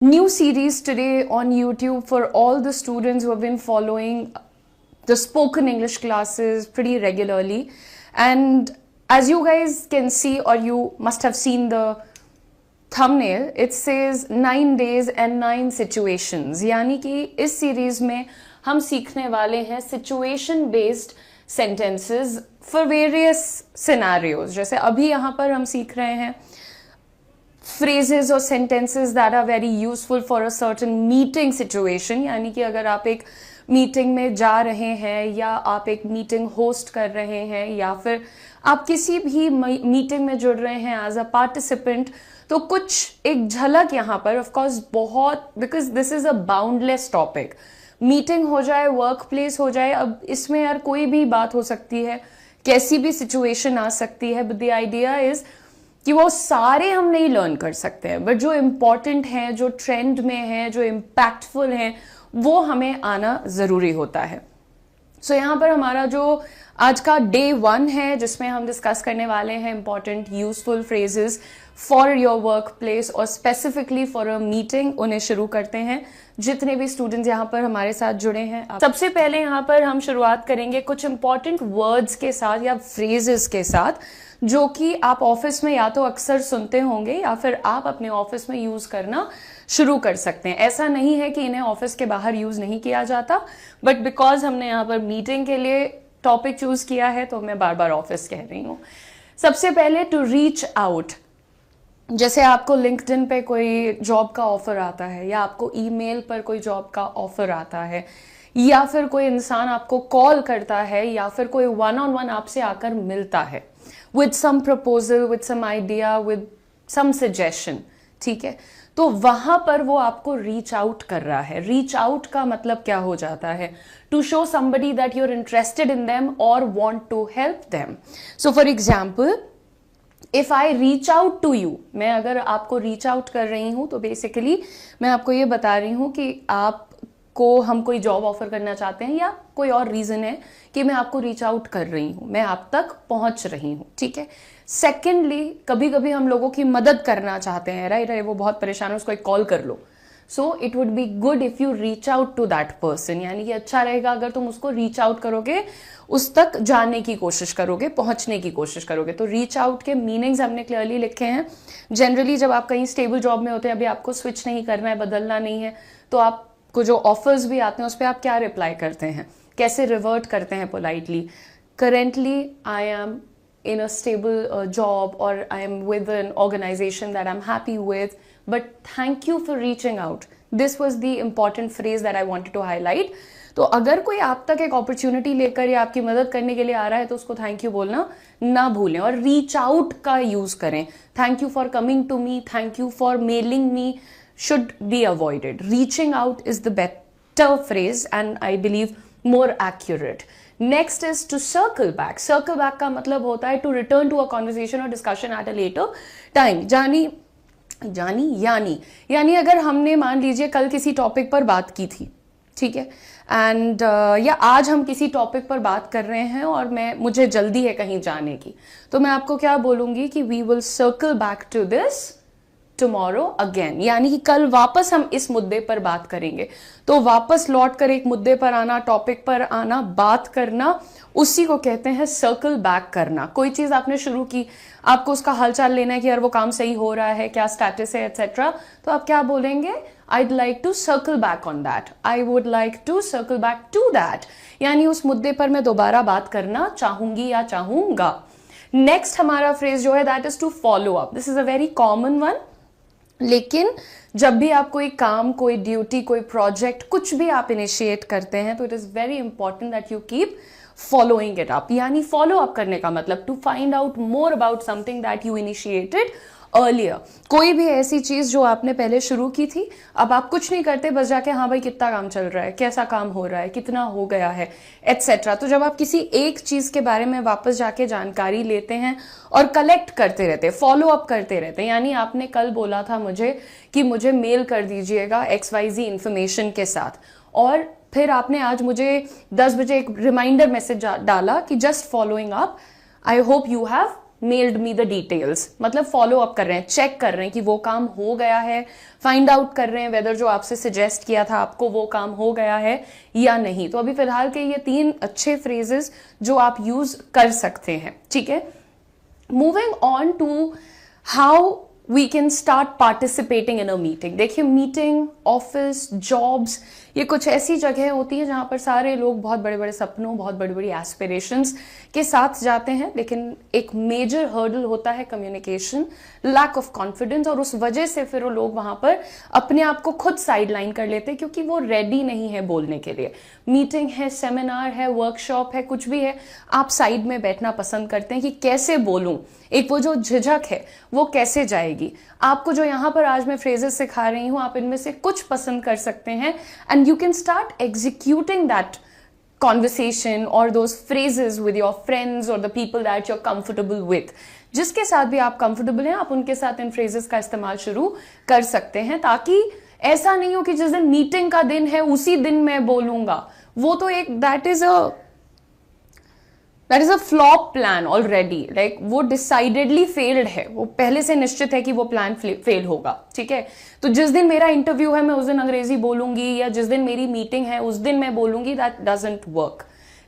new series today on YouTube for all the students who have been following the spoken English classes pretty regularly. And as you guys can see, or you must have seen the thumbnail, it says 9 days and 9 situations. यानी कि इस series में हम सीखने वाले हैं situation based sentences for various scenarios. जैसे अभी यहाँ पर हम सीख रहे हैं phrases और sentences that are very useful for a certain meeting situation. यानी कि अगर आप एक मीटिंग में जा रहे हैं या आप एक मीटिंग होस्ट कर रहे हैं या फिर आप किसी भी मीटिंग में जुड़ रहे हैं एज अ पार्टिसिपेंट, तो कुछ एक झलक यहाँ पर ऑफ कोर्स बहुत, because this is a boundless topic. Meeting हो जाए, वर्क प्लेस हो जाए, अब इसमें यार कोई भी बात हो सकती है, कैसी भी सिचुएशन आ सकती है. बट द आइडिया इज कि वो सारे हम नहीं लर्न कर सकते हैं, बट जो इम्पोर्टेंट हैं, जो ट्रेंड में हैं, जो इम्पैक्टफुल हैं, वो हमें आना जरूरी होता है. सो यहाँ पर हमारा जो आज का डे 1 है, जिसमें हम डिस्कस करने वाले हैं important useful phrases for your work place और स्पेसिफिकली फॉर अ मीटिंग, उन्हें शुरू करते हैं. जितने भी स्टूडेंट्स यहाँ पर हमारे साथ जुड़े हैं, सबसे पहले यहाँ पर हम शुरुआत करेंगे कुछ इंपॉर्टेंट वर्ड्स के साथ या फ्रेजेस के साथ, जो कि आप ऑफिस में या तो अक्सर सुनते होंगे या फिर आप अपने ऑफिस में यूज करना शुरू कर सकते हैं. ऐसा नहीं है कि इन्हें ऑफिस के बाहर यूज नहीं किया जाता, बट बिकॉज हमने यहाँ पर मीटिंग के लिए टॉपिक चूज किया है तो मैं बार बार ऑफिस कह रही हूँ. सबसे पहले टू रीच आउट. जैसे आपको लिंक्डइन पे कोई जॉब का ऑफर आता है या आपको ईमेल पर कोई जॉब का ऑफर आता है या फिर कोई इंसान आपको कॉल करता है या फिर कोई वन ऑन वन आपसे आकर मिलता है with some proposal, with some idea, with some suggestion. ठीक है, तो वहां पर वो आपको रीच आउट कर रहा है. रीच आउट का मतलब क्या हो जाता है? To show somebody that you are interested in them और want to help them. So for example, if I reach out to you, मैं अगर आपको रीच आउट कर रही हूं तो बेसिकली मैं आपको ये बता रही हूं कि आपको हम कोई जॉब ऑफर करना चाहते हैं या कोई और रीजन है कि मैं आपको रीच आउट कर रही हूं, मैं आप तक पहुंच रही हूं. ठीक है. सेकेंडली, कभी कभी हम लोगों की मदद करना चाहते हैं, राइट, वो बहुत परेशान है, उसको एक कॉल कर लो. So it would be good if you reach out to that person. यानी कि अच्छा रहेगा अगर तुम उसको रीच आउट करोगे, उस तक जाने की कोशिश करोगे, पहुंचने की कोशिश करोगे. तो रीच आउट के मीनिंग्स हमने क्लियरली लिखे हैं. जनरली जब आप कहीं स्टेबल जॉब में होते हैं, अभी आपको स्विच नहीं करना है, बदलना नहीं है, तो आपको जो ऑफर्स भी आते हैं उस पर आप क्या रिप्लाई करते हैं, कैसे रिवर्ट करते हैं politely? Currently I am in a stable job, or I am with an organization that I'm happy with, but thank you for reaching out. This was the important phrase that I wanted to highlight. तो अगर कोई आप तक एक opportunity लेकर या आपकी मदद करने के लिए आ रहा है तो उसको थैंक यू बोलना ना भूलें और रीच आउट का यूज करें. Thank you for coming to me, thank you for mailing me should be avoided. Reaching out is the better phrase and I believe more accurate. Next is to circle back. Circle back का मतलब होता है to return to a conversation or discussion at a later time. यानी अगर हमने मान लीजिए कल किसी टॉपिक पर बात की थी, ठीक है, एंड या आज हम किसी टॉपिक पर बात कर रहे हैं और मुझे जल्दी है कहीं जाने की, तो मैं आपको क्या बोलूंगी कि we will circle back to this tomorrow again. यानी कि कल वापस हम इस मुद्दे पर बात करेंगे. तो वापस लौट कर एक मुद्दे पर आना, टॉपिक पर आना, बात करना, उसी को कहते हैं सर्कल बैक करना. कोई चीज आपने शुरू की, आपको उसका हालचाल लेना है कि यार वो काम सही हो रहा है, क्या स्टेटस है, एटसेट्रा, तो आप क्या बोलेंगे? I'd like to circle back on that. I would like to circle back to that. यानी उस मुद्दे पर मैं दोबारा बात करना चाहूंगी या चाहूंगा. नेक्स्ट हमारा फ्रेज जो है that is to follow up. This is a very common one. लेकिन जब भी आप कोई काम, कोई ड्यूटी, कोई प्रोजेक्ट, कुछ भी आप इनिशिएट करते हैं तो it is very important that you keep following it up. यानी फॉलो अप करने का मतलब to find out more about something that you initiated earlier. कोई भी ऐसी चीज जो आपने पहले शुरू की थी, अब आप कुछ नहीं करते, बस जाके हाँ भाई कितना काम चल रहा है, कैसा काम हो रहा है, कितना हो गया है, एटसेट्रा. तो जब आप किसी एक चीज के बारे में वापस जाके जानकारी लेते हैं और कलेक्ट करते रहते, फॉलो अप करते रहते, यानी आपने कल बोला था मुझे कि मुझे मेल कर दीजिएगा XYZ इंफॉर्मेशन के साथ, और फिर आपने आज मुझे 10 बजे एक रिमाइंडर मैसेज डाला कि just following up, I hope you have meld me the details, मतलब फॉलो अप कर रहे हैं, चेक कर रहे हैं कि वो काम हो गया है, फाइंड आउट कर रहे हैं वेदर जो आपसे सजेस्ट किया था आपको वो काम हो गया है या नहीं। तो अभी फिलहाल के ये 3 अच्छे फ्रेजेस जो आप यूज कर सकते हैं, ठीक है। Moving on to how we can start participating in a meeting. देखिए, मीटिंग, ऑफिस, जॉब्स, ये कुछ ऐसी जगह होती है जहां पर सारे लोग बहुत बड़े बड़े सपनों, बहुत बड़ी बड़ी एस्पिरेशंस के साथ जाते हैं, लेकिन एक मेजर हर्डल होता है कम्युनिकेशन, लैक ऑफ कॉन्फिडेंस, और उस वजह से फिर वो लोग वहां पर अपने आप को खुद साइडलाइन कर लेते हैं क्योंकि वो रेडी नहीं है बोलने के लिए। मीटिंग है, सेमिनार है, वर्कशॉप है, कुछ भी है, आप साइड में बैठना पसंद करते हैं कि कैसे बोलूं, एक वो जो झिझक है वो कैसे जाएगी। आपको जो यहां पर आज मैं फ्रेजेस सिखा रही हूं, आप इनमें से कुछ पसंद कर सकते हैं and you can start executing that conversation or those phrases with your friends or the people that you're comfortable with. जिसके साथ भी आप कंफर्टेबल हैं, आप उनके साथ इन फ्रेजेस का इस्तेमाल शुरू कर सकते हैं, ताकि ऐसा नहीं हो कि जिस दिन मीटिंग का दिन है उसी दिन मैं बोलूंगा। वो तो एक that is a flop plan already, like वो डिसाइडेडली फेल्ड है, वो पहले से निश्चित है कि वो प्लान फेल होगा, ठीक है। तो जिस दिन मेरा इंटरव्यू है मैं उस दिन अंग्रेजी बोलूंगी, या जिस दिन मेरी मीटिंग है उस दिन मैं बोलूंगी, दैट डजंट वर्क,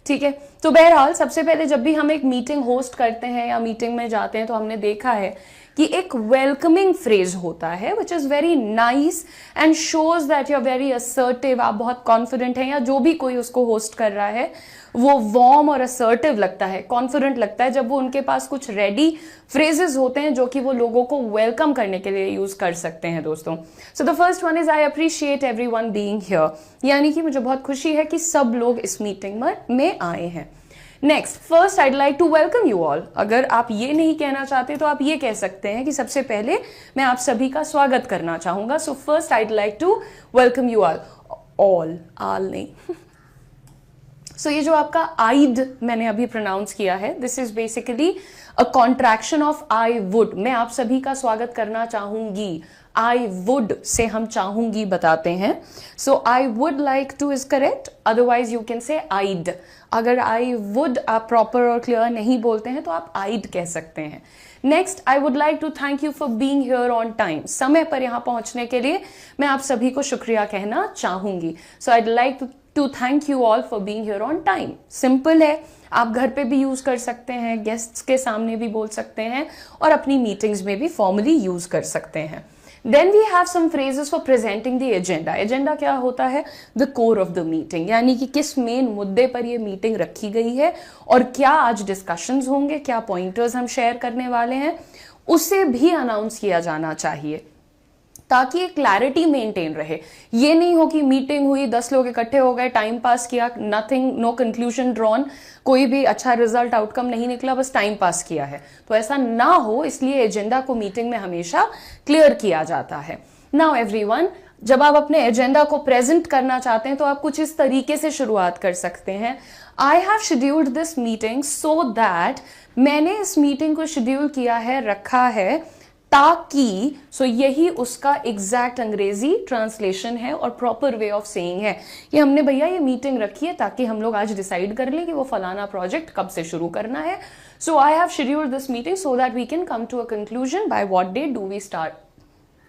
ठीक है। तो बहरहाल सबसे पहले जब भी हम एक मीटिंग होस्ट करते हैं या मीटिंग में जाते हैं तो हमने देखा है कि एक वेलकमिंग फ्रेज होता है which is very nice and shows that you are very assertive, आप बहुत कॉन्फिडेंट हैं, या जो भी कोई उसको होस्ट कर रहा है वो वार्म और असर्टिव लगता है, कॉन्फिडेंट लगता है जब वो उनके पास कुछ रेडी फ्रेजेस होते हैं जो कि वो लोगों को वेलकम करने के लिए यूज कर सकते हैं दोस्तों। So the first one is I appreciate everyone being here, यानी कि मुझे बहुत खुशी है कि सब लोग इस मीटिंग में आए हैं। Next, first I'd like to welcome you all. अगर आप ये नहीं कहना चाहते तो आप ये कह सकते हैं कि सबसे पहले मैं आप सभी का स्वागत करना चाहूंगा। So first I'd like to welcome you all, all नहीं। सो ये जो आपका आइड मैंने अभी प्रोनाउंस किया है, this is basically a contraction of I would. मैं आप सभी का स्वागत करना चाहूंगी, आई वुड से हम चाहूंगी बताते हैं। So I would like to is correct, otherwise you can say I'd. अगर आई वुड आप प्रॉपर और क्लियर नहीं बोलते हैं तो आप आइड कह सकते हैं। Next, I would like to thank you for being here on time. समय पर यहां पहुंचने के लिए मैं आप सभी को शुक्रिया कहना चाहूंगी। So I'd like to thank you all for being here on time. Simple है, आप घर पे भी यूज कर सकते हैं, गेस्ट्स के सामने भी बोल सकते हैं, और अपनी मीटिंग्स में भी फॉर्मली यूज कर सकते हैं। Then we have some phrases for presenting the agenda. Agenda क्या होता है? The core of the meeting, यानी कि किस मेन मुद्दे पर ये मीटिंग रखी गई है और क्या आज डिस्कशंस होंगे, क्या पॉइंटर्स हम शेयर करने वाले हैं, उसे भी अनाउंस किया जाना चाहिए ताकि एक क्लैरिटी मेंटेन रहे। ये नहीं हो कि मीटिंग हुई, 10 लोग इकट्ठे हो गए, टाइम पास किया, नथिंग, नो कंक्लूजन ड्रॉन, कोई भी अच्छा रिजल्ट आउटकम नहीं निकला, बस टाइम पास किया है। तो ऐसा ना हो, इसलिए एजेंडा को मीटिंग में हमेशा क्लियर किया जाता है। नाउ एवरीवन, जब आप अपने एजेंडा को प्रेजेंट करना चाहते हैं तो आप कुछ इस तरीके से शुरुआत कर सकते हैं। आई have scheduled this meeting so that, मैंने इस मीटिंग को शेड्यूल किया है, रखा है ताकि, सो यही उसका एग्जैक्ट अंग्रेजी ट्रांसलेशन है और प्रॉपर वे ऑफ सेइंग है कि हमने भैया ये मीटिंग रखी है ताकि हम लोग आज डिसाइड कर लें कि वो फलाना प्रोजेक्ट कब से शुरू करना है। So I have scheduled this meeting so that we can come to a conclusion by what date do we start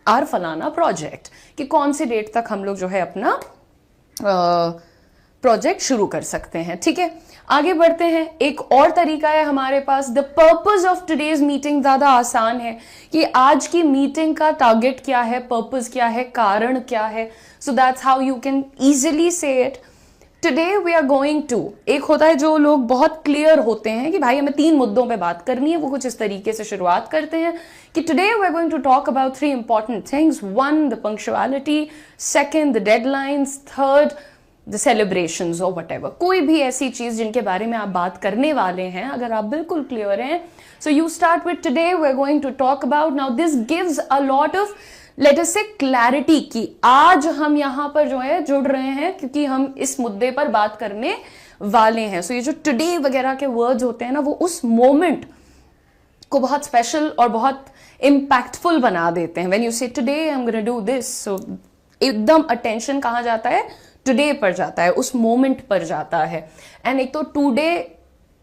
our फलाना प्रोजेक्ट, कि कौन सी डेट तक हम लोग जो है अपना प्रोजेक्ट शुरू कर सकते हैं। ठीक है, आगे बढ़ते हैं। एक और तरीका है हमारे पास, the purpose of today's meeting. ज्यादा आसान है कि आज की मीटिंग का टारगेट क्या है, पर्पज क्या है, कारण क्या है। So that's how you can easily say it. Today we are going to, एक होता है जो लोग बहुत क्लियर होते हैं कि भाई हमें 3 मुद्दों पे बात करनी है, वो कुछ इस तरीके से शुरुआत करते हैं कि today we are going to talk about 3 important things. 1, the punctuality, 2, the deadlines, 3, the celebrations और व्हाटएवर। कोई भी ऐसी चीज जिनके बारे में आप बात करने वाले हैं, अगर आप बिल्कुल क्लियर हैं, so you start with today we are going to talk about. Now this gives a lot of, let us say, clarity की आज हम यहां पर जो है जुड़ रहे हैं क्योंकि हम इस मुद्दे पर बात करने वाले हैं। सो ये जो टुडे वगैरह के वर्ड्स होते हैं ना, वो उस मोमेंट को बहुत स्पेशल और बहुत इम्पैक्टफुल बना देते हैं। When you say today I am gonna do this, so एकदम अटेंशन कहां जाता है, टुडे पर जाता है, उस मोमेंट पर जाता है। एंड एक तो today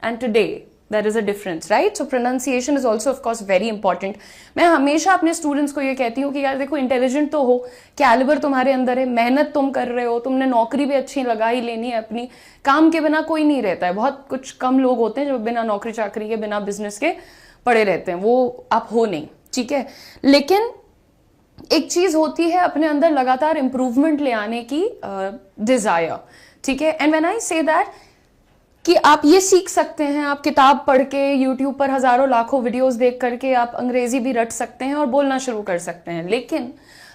and today There is a difference, right? So pronunciation is also of course very important. मैं हमेशा अपने स्टूडेंट्स को ये कहती हूँ कि यार देखो, इंटेलिजेंट तो हो, कैलिबर तुम्हारे अंदर है, मेहनत तुम कर रहे हो, तुमने नौकरी भी अच्छी लगा ही लेनी है अपनी। काम के बिना कोई नहीं रहता है, बहुत कुछ कम लोग होते हैं जो बिना नौकरी चाकरी के, बिना बिजनेस के पड़े रहते हैं, वो आप हो नहीं, ठीक है। लेकिन एक चीज होती है अपने अंदर लगातार इंप्रूवमेंट ले आने की डिजायर, ठीक है। And when I say that कि आप ये सीख सकते हैं, आप किताब पढ़ के, यूट्यूब पर हजारों लाखों वीडियोस देख करके आप अंग्रेजी भी रट सकते हैं और बोलना शुरू कर सकते हैं, लेकिन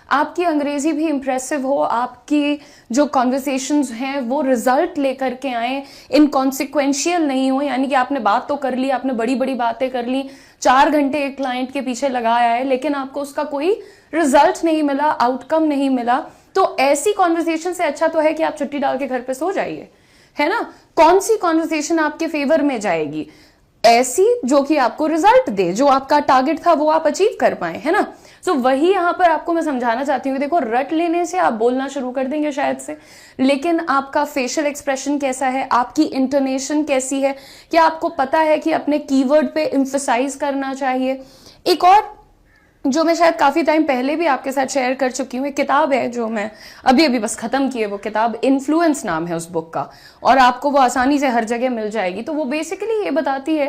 आपकी अंग्रेजी भी इंप्रेसिव हो, आपकी जो कॉन्वर्सेशंस हैं वो रिजल्ट लेकर के आए, इनकॉन्सिक्वेंशियल नहीं हो, यानी कि आपने बात तो कर ली, आपने बड़ी बड़ी बातें कर ली, 4 घंटे एक क्लाइंट के पीछे लगाया है, लेकिन आपको उसका कोई रिजल्ट नहीं मिला, आउटकम नहीं मिला, तो ऐसी कॉन्वर्सेशन से अच्छा तो है कि आप छुट्टी डाल के घर पे सो जाइए, है ना। कौन सी कॉन्वर्सेशन आपके फेवर में जाएगी? ऐसी जो कि आपको रिजल्ट दे, जो आपका टारगेट था वो आप अचीव कर पाए, है ना। सो वही यहां पर आपको मैं समझाना चाहती हूँ कि देखो, रट लेने से आप बोलना शुरू कर देंगे शायद से, लेकिन आपका फेशियल एक्सप्रेशन कैसा है, आपकी इंटोनेशन कैसी है, क्या आपको पता है कि अपने कीवर्ड पे एम्फसाइज करना चाहिए। एक और जो मैं शायद काफी टाइम पहले भी आपके साथ शेयर कर चुकी हूँ, एक किताब है जो मैं अभी अभी बस खत्म की है, वो किताब इन्फ्लुएंस नाम है उस बुक का, और आपको वो आसानी से हर जगह मिल जाएगी। तो वो बेसिकली ये बताती है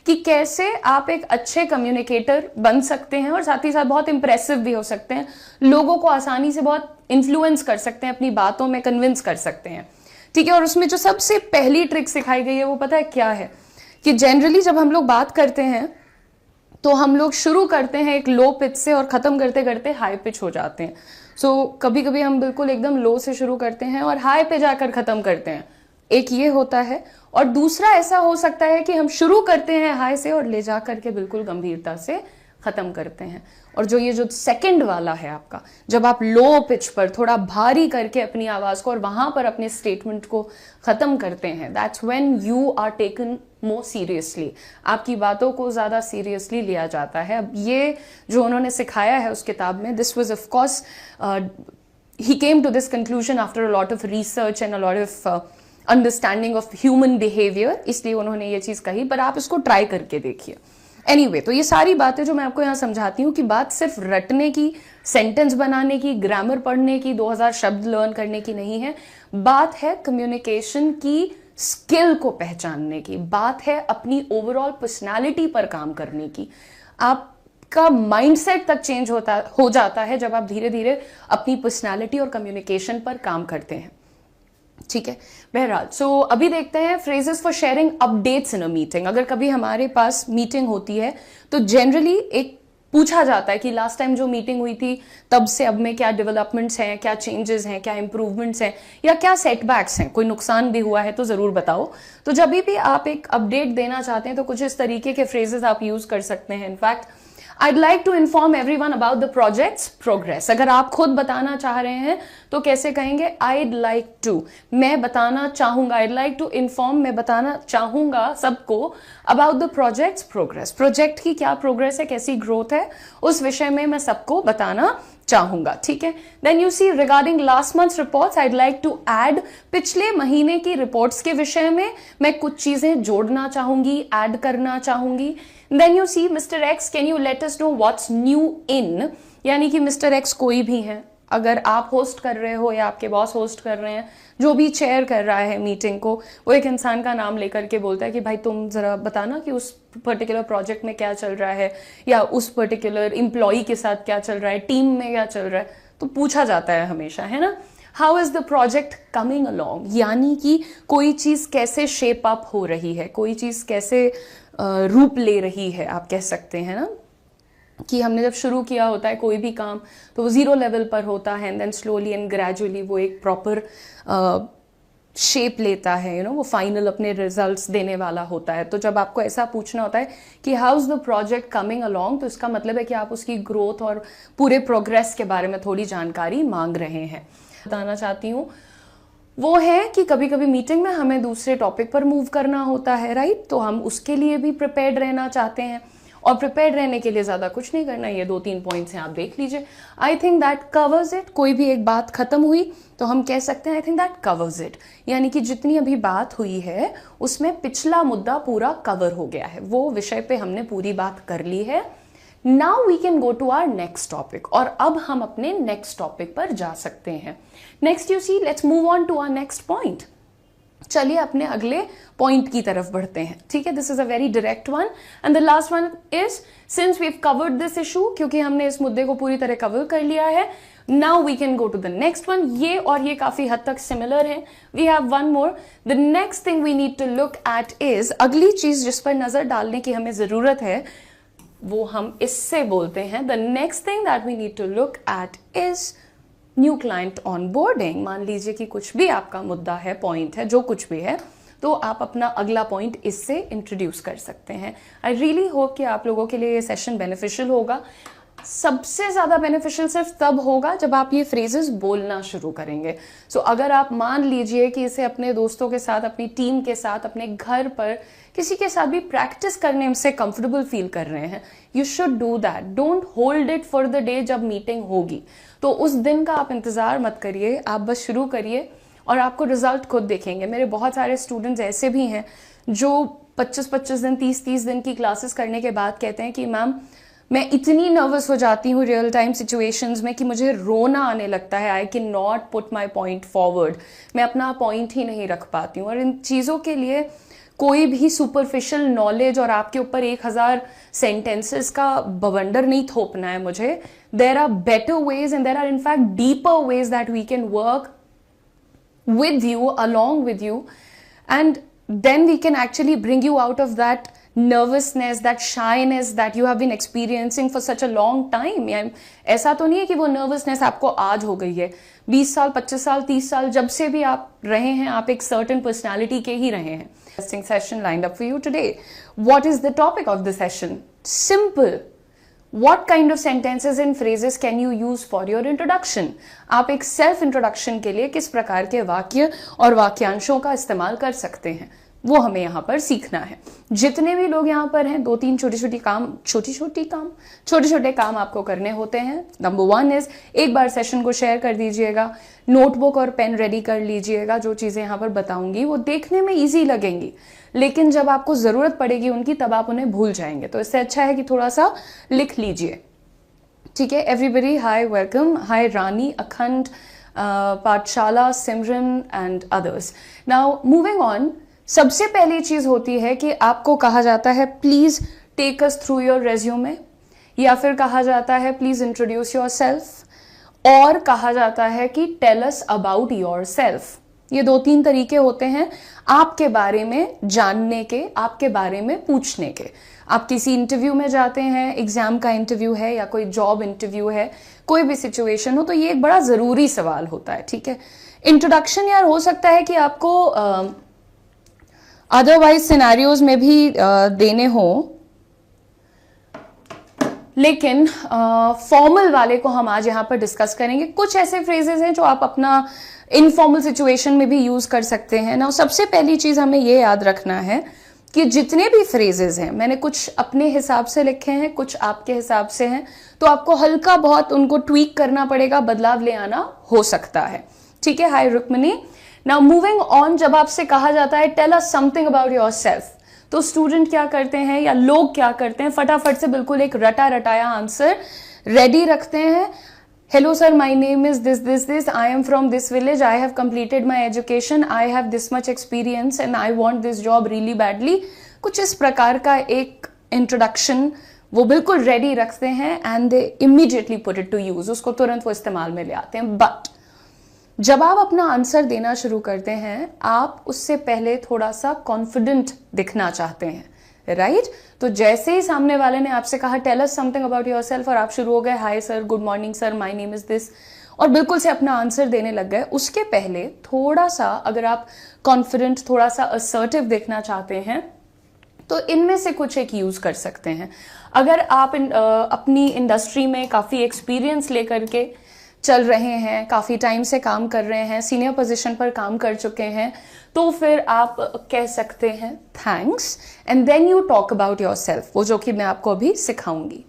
कि कैसे आप एक अच्छे कम्युनिकेटर बन सकते हैं और साथ ही साथ बहुत इंप्रेसिव भी हो सकते हैं, लोगों को आसानी से बहुत इन्फ्लुएंस कर सकते हैं, अपनी बातों में कन्विंस कर सकते हैं, ठीक है। और उसमें जो सबसे पहली ट्रिक सिखाई गई है वो पता है क्या है, कि जनरली जब हम लोग बात करते हैं तो हम लोग शुरू करते हैं एक लो पिच से और खत्म करते करते हाई पिच हो जाते हैं। सो कभी कभी हम बिल्कुल एकदम लो से शुरू करते हैं और हाई पे जाकर खत्म करते हैं, एक ये होता है। और दूसरा ऐसा हो सकता है कि हम शुरू करते हैं हाई से और ले जा करके बिल्कुल गंभीरता से खत्म करते हैं। और जो ये जो सेकंड वाला है आपका, जब आप लो पिच पर थोड़ा भारी करके अपनी आवाज को और वहां पर अपने स्टेटमेंट को खत्म करते हैं, that's when you are taken more seriously, आपकी बातों को ज्यादा सीरियसली लिया जाता है। अब ये जो उन्होंने सिखाया है उस किताब में, this was of course he came to this conclusion after a lot of research and a lot of understanding of human behaviour, इसलिए उन्होंने ये चीज कही, पर आप इसको ट्राई करके देखिए। एनीवे, तो ये सारी बातें जो मैं आपको यहाँ समझाती हूँ कि बात सिर्फ रटने की, सेंटेंस बनाने की, ग्रामर पढ़ने की, 2000 शब्द लर्न करने की नहीं है, बात है कम्युनिकेशन की स्किल को पहचानने की, बात है अपनी ओवरऑल पर्सनालिटी पर काम करने की। आपका माइंडसेट तक चेंज हो जाता है जब आप धीरे धीरे अपनी पर्सनालिटी और कम्युनिकेशन पर काम करते हैं, ठीक है। बहरहाल, सो अभी देखते हैं phrases for sharing updates in a meeting. अगर कभी हमारे पास मीटिंग होती है तो जनरली एक पूछा जाता है कि लास्ट टाइम जो मीटिंग हुई थी तब से अब में क्या डेवलपमेंट्स हैं, क्या चेंजेस हैं, क्या इंप्रूवमेंट्स हैं, या क्या सेटबैक्स हैं, कोई नुकसान भी हुआ है तो जरूर बताओ। तो जब भी आप एक अपडेट देना चाहते हैं तो कुछ इस तरीके के फ्रेजेस आप यूज कर सकते हैं। In fact, I'd like to inform everyone about the project's progress. अगर आप खुद बताना चाह रहे हैं तो कैसे कहेंगे? I'd like to, मैं बताना चाहूंगा, I'd like to inform, मैं बताना चाहूंगा सबको about the project's progress. Project की क्या प्रोग्रेस है, कैसी ग्रोथ है, उस विषय में मैं सबको बताना चाहूंगा, ठीक है। Then you see regarding last month's reports, I'd like to add, पिछले महीने की रिपोर्ट्स के विषय में मैं कुछ चीजें जोड़ना चाहूंगी, ऐड करना चाहूंगी। Then you see mister X, can you let us know what's new in, यानी कि मिस्टर एक्स कोई भी है, अगर आप होस्ट कर रहे हो या आपके बॉस होस्ट कर रहे हैं, जो भी चेयर कर रहा है मीटिंग को, वो एक इंसान का नाम लेकर के बोलता है कि भाई तुम जरा बताना कि उस पर्टिकुलर प्रोजेक्ट में क्या चल रहा है, या उस पर्टिकुलर एम्प्लॉय के साथ क्या चल रहा है, टीम में क्या चल रहा है, तो पूछा जाता है हमेशा, है ना। How is the project coming along, यानी कि कोई चीज कैसे शेप अप हो रही है, कोई चीज कैसे रूप ले रही है, आप कह सकते हैं ना कि हमने जब शुरू किया होता है कोई भी काम तो वो 0 लेवल पर होता है, and then slowly and gradually वो एक प्रॉपर शेप लेता है, वो फाइनल अपने रिजल्ट्स देने वाला होता है। तो जब आपको ऐसा पूछना होता है कि how is the project coming along, तो इसका मतलब है कि आप उसकी ग्रोथ और पूरे प्रोग्रेस के बारे में थोड़ी जानकारी मांग रहे हैं। बताना चाहती हूँ वो है कि कभी कभी मीटिंग में हमें दूसरे टॉपिक पर मूव करना होता है, राइट, तो हम उसके लिए भी प्रिपेयर्ड रहना चाहते हैं। और प्रिपेयर्ड रहने के लिए ज़्यादा कुछ नहीं करना, ये 2-3 पॉइंट्स हैं, आप देख लीजिए। I think that covers it. कोई भी एक बात खत्म हुई तो हम कह सकते हैं I think that covers it, यानी कि जितनी अभी बात हुई है उसमें पिछला मुद्दा पूरा कवर हो गया है, वो विषय पे हमने पूरी बात कर ली है। Now we can go to our next topic, और अब हम अपने नेक्स्ट टॉपिक पर जा सकते हैं। Next you see, let's move on to our next point. चलिए अपने अगले पॉइंट की तरफ बढ़ते हैं, ठीक है। This is a very direct one and the last one is, since we have covered this issue, क्योंकि हमने इस मुद्दे को पूरी तरह कवर कर लिया है, now we can go to the next one. ये और ये काफी हद तक सिमिलर है। We have one more. The next thing we need to look at is, अगली चीज जिस पर नजर डालने की हमें जरूरत है वो हम इससे बोलते हैं, the next thing that we need to look at is new client onboarding. मान लीजिए कि कुछ भी आपका मुद्दा है, पॉइंट है, जो कुछ भी है, तो आप अपना अगला पॉइंट इससे इंट्रोड्यूस कर सकते हैं। आई रियली होप कि आप लोगों के लिए ये सेशन बेनिफिशियल होगा। सबसे ज्यादा बेनिफिशियल सिर्फ तब होगा जब आप ये फ्रेजेस बोलना शुरू करेंगे। सो अगर आप मान लीजिए कि इसे अपने दोस्तों के साथ, अपनी टीम के साथ, अपने घर पर किसी के साथ भी प्रैक्टिस करने से कंफर्टेबल फील कर रहे हैं, you should do that. Don't hold it for the day जब मीटिंग होगी, तो उस दिन का आप इंतजार मत करिए, आप बस शुरू करिए और आपको रिजल्ट खुद देखेंगे। मेरे बहुत सारे स्टूडेंट्स ऐसे भी हैं जो 25-25 दिन, 30-30 दिन की क्लासेस करने के बाद कहते हैं कि मैम मैं इतनी नर्वस हो जाती हूँ रियल टाइम सिचुएशंस में कि मुझे रोना आने लगता है। I can not put my point forward, मैं अपना पॉइंट ही नहीं रख पाती हूँ। और इन चीज़ों के लिए कोई भी सुपरफिशियल नॉलेज और आपके ऊपर 1000 सेंटेंसेस का बवंडर नहीं थोपना है मुझे। There are better ways and there are in fact deeper ways that we can work with you, along with you, and then we can actually bring you out of that nervousness, that shyness that you have been experiencing for such a long time. ऐसा तो नहीं है कि वो nervousness आपको आज हो गई है। 20 साल, 25 साल, 30 साल, जब से भी आप रहे हैं, आप एक certain personality के ही रहे हैं। Interesting session lined up for you today. What is the topic of the session? Simple. What kind of sentences and phrases can you use for your introduction? आप एक सेल्फ इंट्रोडक्शन के लिए किस प्रकार के वाक्य और वाक्यांशों का इस्तेमाल कर सकते हैं, वो हमें यहाँ पर सीखना है। जितने भी लोग यहाँ पर हैं, 2-3 छोटे-छोटे काम आपको करने होते हैं। नंबर 1 इज, एक बार सेशन को शेयर कर दीजिएगा, नोटबुक और पेन रेडी कर लीजिएगा। जो चीजें यहाँ पर बताऊंगी वो देखने में ईजी लगेंगी, लेकिन जब आपको जरूरत पड़ेगी उनकी तब आप उन्हें भूल जाएंगे। तो इससे अच्छा है कि थोड़ा सा लिख लीजिए, ठीक है। Everybody hi, welcome. Hi Rani, Akhand, Pathshala, Simran and others. Now moving on, सबसे पहली चीज होती है कि आपको कहा जाता है please take us through your resume, या फिर कहा जाता है प्लीज इंट्रोड्यूस योर सेल्फ, और कहा जाता है कि tell us about yourself. ये 2-3 तरीके होते हैं आपके बारे में जानने के, आपके बारे में पूछने के। आप किसी इंटरव्यू में जाते हैं, एग्जाम का इंटरव्यू है या कोई जॉब इंटरव्यू है, कोई भी सिचुएशन हो, तो ये एक बड़ा जरूरी सवाल होता है, ठीक है। इंट्रोडक्शन यार हो सकता है कि आपको अदरवाइज सिनेरियोज में भी देने हो, लेकिन फॉर्मल वाले को हम आज यहाँ पर डिस्कस करेंगे। कुछ ऐसे फ्रेजेस हैं जो आप अपना इनफॉर्मल सिचुएशन में भी यूज कर सकते हैं ना। सबसे पहली चीज हमें ये याद रखना है कि जितने भी फ्रेजेस हैं, मैंने कुछ अपने हिसाब से लिखे हैं, कुछ आपके हिसाब से हैं, तो आपको हल्का बहुत उनको ट्वीक करना पड़ेगा, बदलाव ले आना हो सकता है, ठीक है। Hi Rukmini. Now moving on, जब आपसे कहा जाता है tell us something about yourself, तो स्टूडेंट क्या करते हैं या लोग क्या करते हैं, फटाफट से बिल्कुल एक रटा रटाया आंसर रेडी रखते हैं। Hello sir, my name is this, I am from this village, I have completed my education, I have this much experience and I want this job really badly। कुछ इस प्रकार का एक इंट्रोडक्शन वो बिल्कुल ready रखते हैं and they immediately put it to use, उसको तुरंत वो इस्तेमाल में ले आते हैं। बट जब आप अपना आंसर देना शुरू करते हैं, आप उससे पहले थोड़ा सा कॉन्फिडेंट दिखना चाहते हैं, राइट? तो जैसे ही सामने वाले ने आपसे कहा tell us something about yourself और आप शुरू हो गए hi sir, good morning sir, my name is this, और बिल्कुल से अपना आंसर देने लग गए, उसके पहले थोड़ा सा अगर आप कॉन्फिडेंट, थोड़ा सा असर्टिव देखना चाहते हैं तो इनमें से कुछ एक यूज कर सकते हैं। अगर आप अपनी इंडस्ट्री में काफी एक्सपीरियंस लेकर के चल रहे हैं, काफ़ी टाइम से काम कर रहे हैं, सीनियर पोजीशन पर काम कर चुके हैं, तो फिर आप कह सकते हैं thanks and then you talk about yourself, वो जो कि मैं आपको अभी सिखाऊंगी।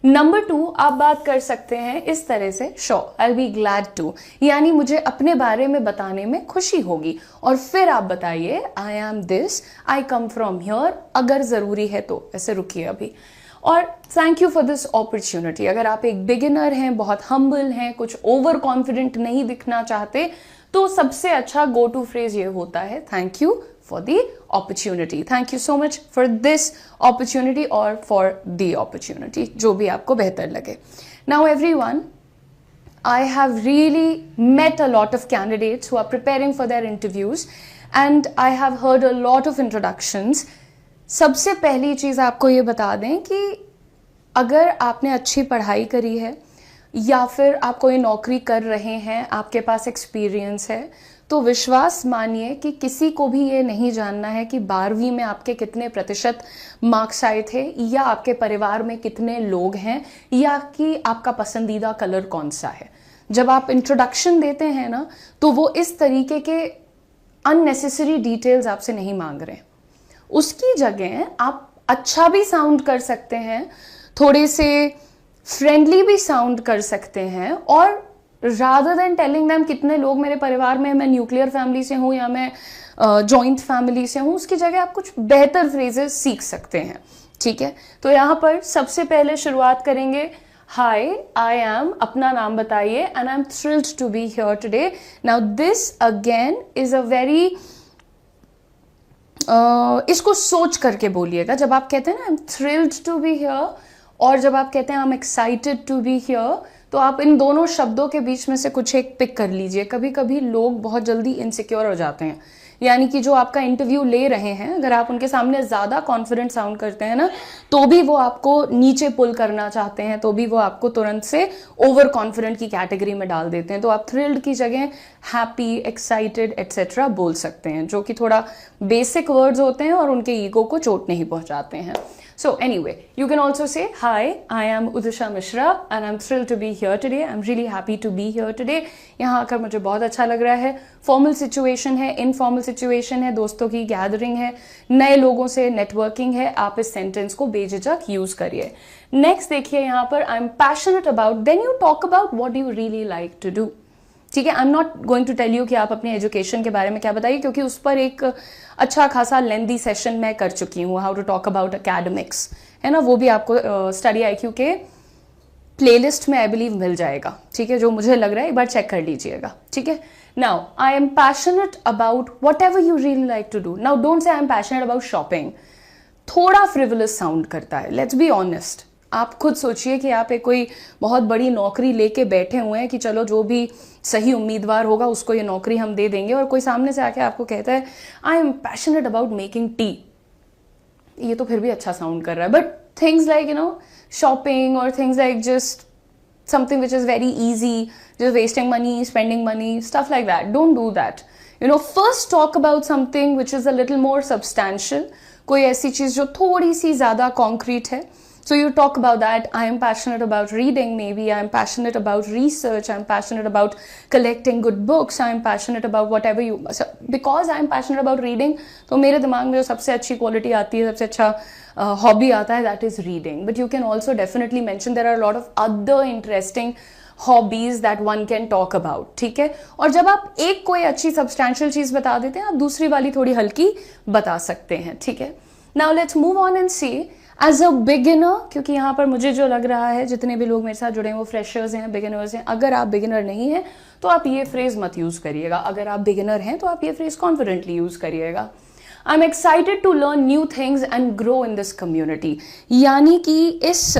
नंबर 2, आप बात कर सकते हैं इस तरह से, sure, I be glad to, यानी मुझे अपने बारे में बताने में खुशी होगी, और फिर आप बताइए I am this, I come from here, अगर जरूरी है तो। ऐसे रुकिए अभी। और thank you for this opportunity. अगर आप एक बिगिनर हैं, बहुत हम्बल हैं, कुछ ओवर कॉन्फिडेंट नहीं दिखना चाहते, तो सबसे अच्छा गो टू फ्रेज ये होता है thank you for the opportunity, thank you so much for this opportunity और फॉर द अपॉर्चुनिटी, जो भी आपको बेहतर लगे। Now everyone, I have really met a lot of candidates who are preparing for their interviews and I have heard a lot of introductions. सबसे पहली चीज़ आपको ये बता दें कि अगर आपने अच्छी पढ़ाई करी है या फिर आप कोई नौकरी कर रहे हैं, आपके पास एक्सपीरियंस है, तो विश्वास मानिए कि किसी को भी ये नहीं जानना है कि 12वीं में आपके कितने प्रतिशत मार्क्स आए थे, या आपके परिवार में कितने लोग हैं, या कि आपका पसंदीदा कलर कौन सा है। जब आप इंट्रोडक्शन देते हैं ना, तो वो इस तरीके के अननेसेसरी डिटेल्स आपसे नहीं मांग रहे। उसकी जगह आप अच्छा भी साउंड कर सकते हैं, थोड़े से फ्रेंडली भी साउंड कर सकते हैं, और रादर देन टेलिंग देम कितने लोग मेरे परिवार में, मैं न्यूक्लियर फैमिली से हूँ या मैं जॉइंट फैमिली से हूँ, उसकी जगह आप कुछ बेहतर फ्रेजेस सीख सकते हैं। ठीक है, तो यहाँ पर सबसे पहले शुरुआत करेंगे, हाय आई एम, अपना नाम बताइए, and I am thrilled to be here today. Now this again is a very, इसको सोच करके बोलिएगा। जब आप कहते हैं ना I am thrilled to be here, और जब आप कहते हैं I am excited to be here, तो आप इन दोनों शब्दों के बीच में से कुछ एक पिक कर लीजिए। कभी कभी लोग बहुत जल्दी इनसिक्योर हो जाते हैं, यानी कि जो आपका इंटरव्यू ले रहे हैं, अगर आप उनके सामने ज़्यादा कॉन्फिडेंट साउंड करते हैं ना, तो भी वो आपको नीचे पुल करना चाहते हैं, तो भी वो आपको तुरंत से ओवर कॉन्फिडेंट की कैटेगरी में डाल देते हैं। तो आप थ्रिल्ड की जगह हैप्पी, एक्साइटेड एट्सेट्रा बोल सकते हैं, जो कि थोड़ा बेसिक वर्ड्स होते हैं और उनके ईगो को चोट नहीं पहुंचाते हैं। So anyway, you can also say, hi, I am Udisha Mishra and I'm thrilled to be here today. I'm really happy to be here today. यहाँ आकर मुझे बहुत अच्छा लग रहा है। फॉर्मल सिचुएशन है, इनफॉर्मल सिचुएशन है, दोस्तों की गैदरिंग है, नए लोगों से नेटवर्किंग है, आप इस सेंटेंस को बेझिझक यूज करिए। नेक्स्ट देखिए यहाँ पर, I am passionate about, then you talk about what you really like to do. ठीक है, I am not going to tell you कि आप अपने एजुकेशन के बारे में क्या बताइए, क्योंकि उस पर एक अच्छा खासा लेंदी सेशन मैं कर चुकी हूँ, how to talk about academics, है ना, वो भी आपको स्टडी आईक्यू के प्लेलिस्ट में आई बिलीव मिल जाएगा। ठीक है, जो मुझे लग रहा है एक बार चेक कर लीजिएगा। ठीक है, now I am passionate about whatever you really like to do. Now don't say I am passionate about shopping, थोड़ा फ्रिवलस साउंड करता है, लेट्स बी ऑनेस्ट। आप खुद सोचिए कि आप एक कोई बहुत बड़ी नौकरी लेके बैठे हुए हैं कि चलो जो भी सही उम्मीदवार होगा उसको ये नौकरी हम दे देंगे, और कोई सामने से आके आपको कहता है I am passionate about making tea, ये तो फिर भी अच्छा साउंड कर रहा है। But things like you know shopping और things like just something which is very easy, just wasting money, spending money, stuff like that, don't do that. You know, first talk about something which is a little more substantial, कोई ऐसी चीज जो थोड़ी सी ज्यादा concrete है। So you talk about that. I am passionate about reading, maybe I am passionate about research, I am passionate about collecting good books, I am passionate about whatever you, so because I am passionate about reading, तो मेरे दिमाग में जो सबसे अच्छी quality आती है, सबसे अच्छा हॉबी आता है, that is reading. But you can also definitely mention there are a lot of other interesting hobbies that one can talk about. ठीक है, और जब आप एक कोई अच्छी substantial चीज बता देते हैं, आप दूसरी वाली थोड़ी हल्की बता सकते हैं। ठीक है, now let's move on and see as a beginner, क्योंकि यहाँ पर मुझे जो लग रहा है जितने भी लोग मेरे साथ जुड़े हैं वो फ्रेशर्स हैं, बिगिनर्स हैं। अगर आप बिगिनर नहीं हैं तो आप ये फ्रेज मत यूज करिएगा, अगर आप बिगिनर हैं तो आप ये फ्रेज कॉन्फिडेंटली यूज करिएगा। I am excited to learn new things and grow in this community, यानी कि इस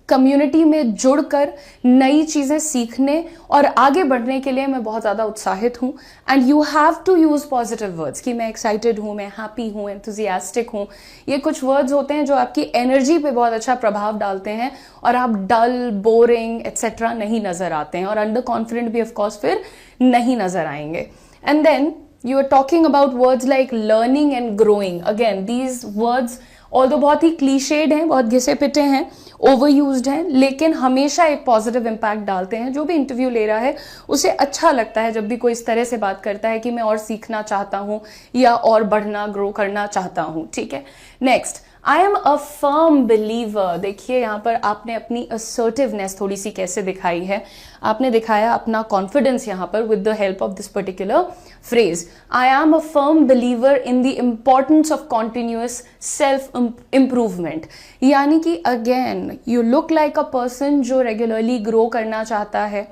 कम्युनिटी में जुड़कर नई चीजें सीखने और आगे बढ़ने के लिए मैं बहुत ज्यादा उत्साहित हूं। And you have to use positive words कि मैं एक्साइटेड हूं, मैं हैप्पी हूं, एंथुजियास्टिक हूं। ये कुछ वर्ड्स होते हैं जो आपकी एनर्जी पे बहुत अच्छा प्रभाव डालते हैं और आप डल, बोरिंग एट्सेट्रा नहीं नजर आते हैं, और अंडर कॉन्फिडेंट भी ऑफकोर्स फिर नहीं नजर आएंगे। And then you are talking about words like learning and growing. Again, these words although बहुत ही क्लीशेड हैं, बहुत घिसे पिटे हैं, ओवर यूज्ड हैं, लेकिन हमेशा एक पॉजिटिव इम्पैक्ट डालते हैं। जो भी इंटरव्यू ले रहा है उसे अच्छा लगता है जब भी कोई इस तरह से बात करता है कि मैं और सीखना चाहता हूं या और बढ़ना, ग्रो करना चाहता हूं। ठीक है, next, I am a firm believer. देखिए यहाँ पर आपने अपनी असर्टिवनेस थोड़ी सी कैसे दिखाई है, आपने दिखाया अपना कॉन्फिडेंस यहाँ पर with the help of this particular phrase. I am a firm believer in the importance of continuous self improvement. यानी कि again you look like a person जो रेगुलरली ग्रो करना चाहता है,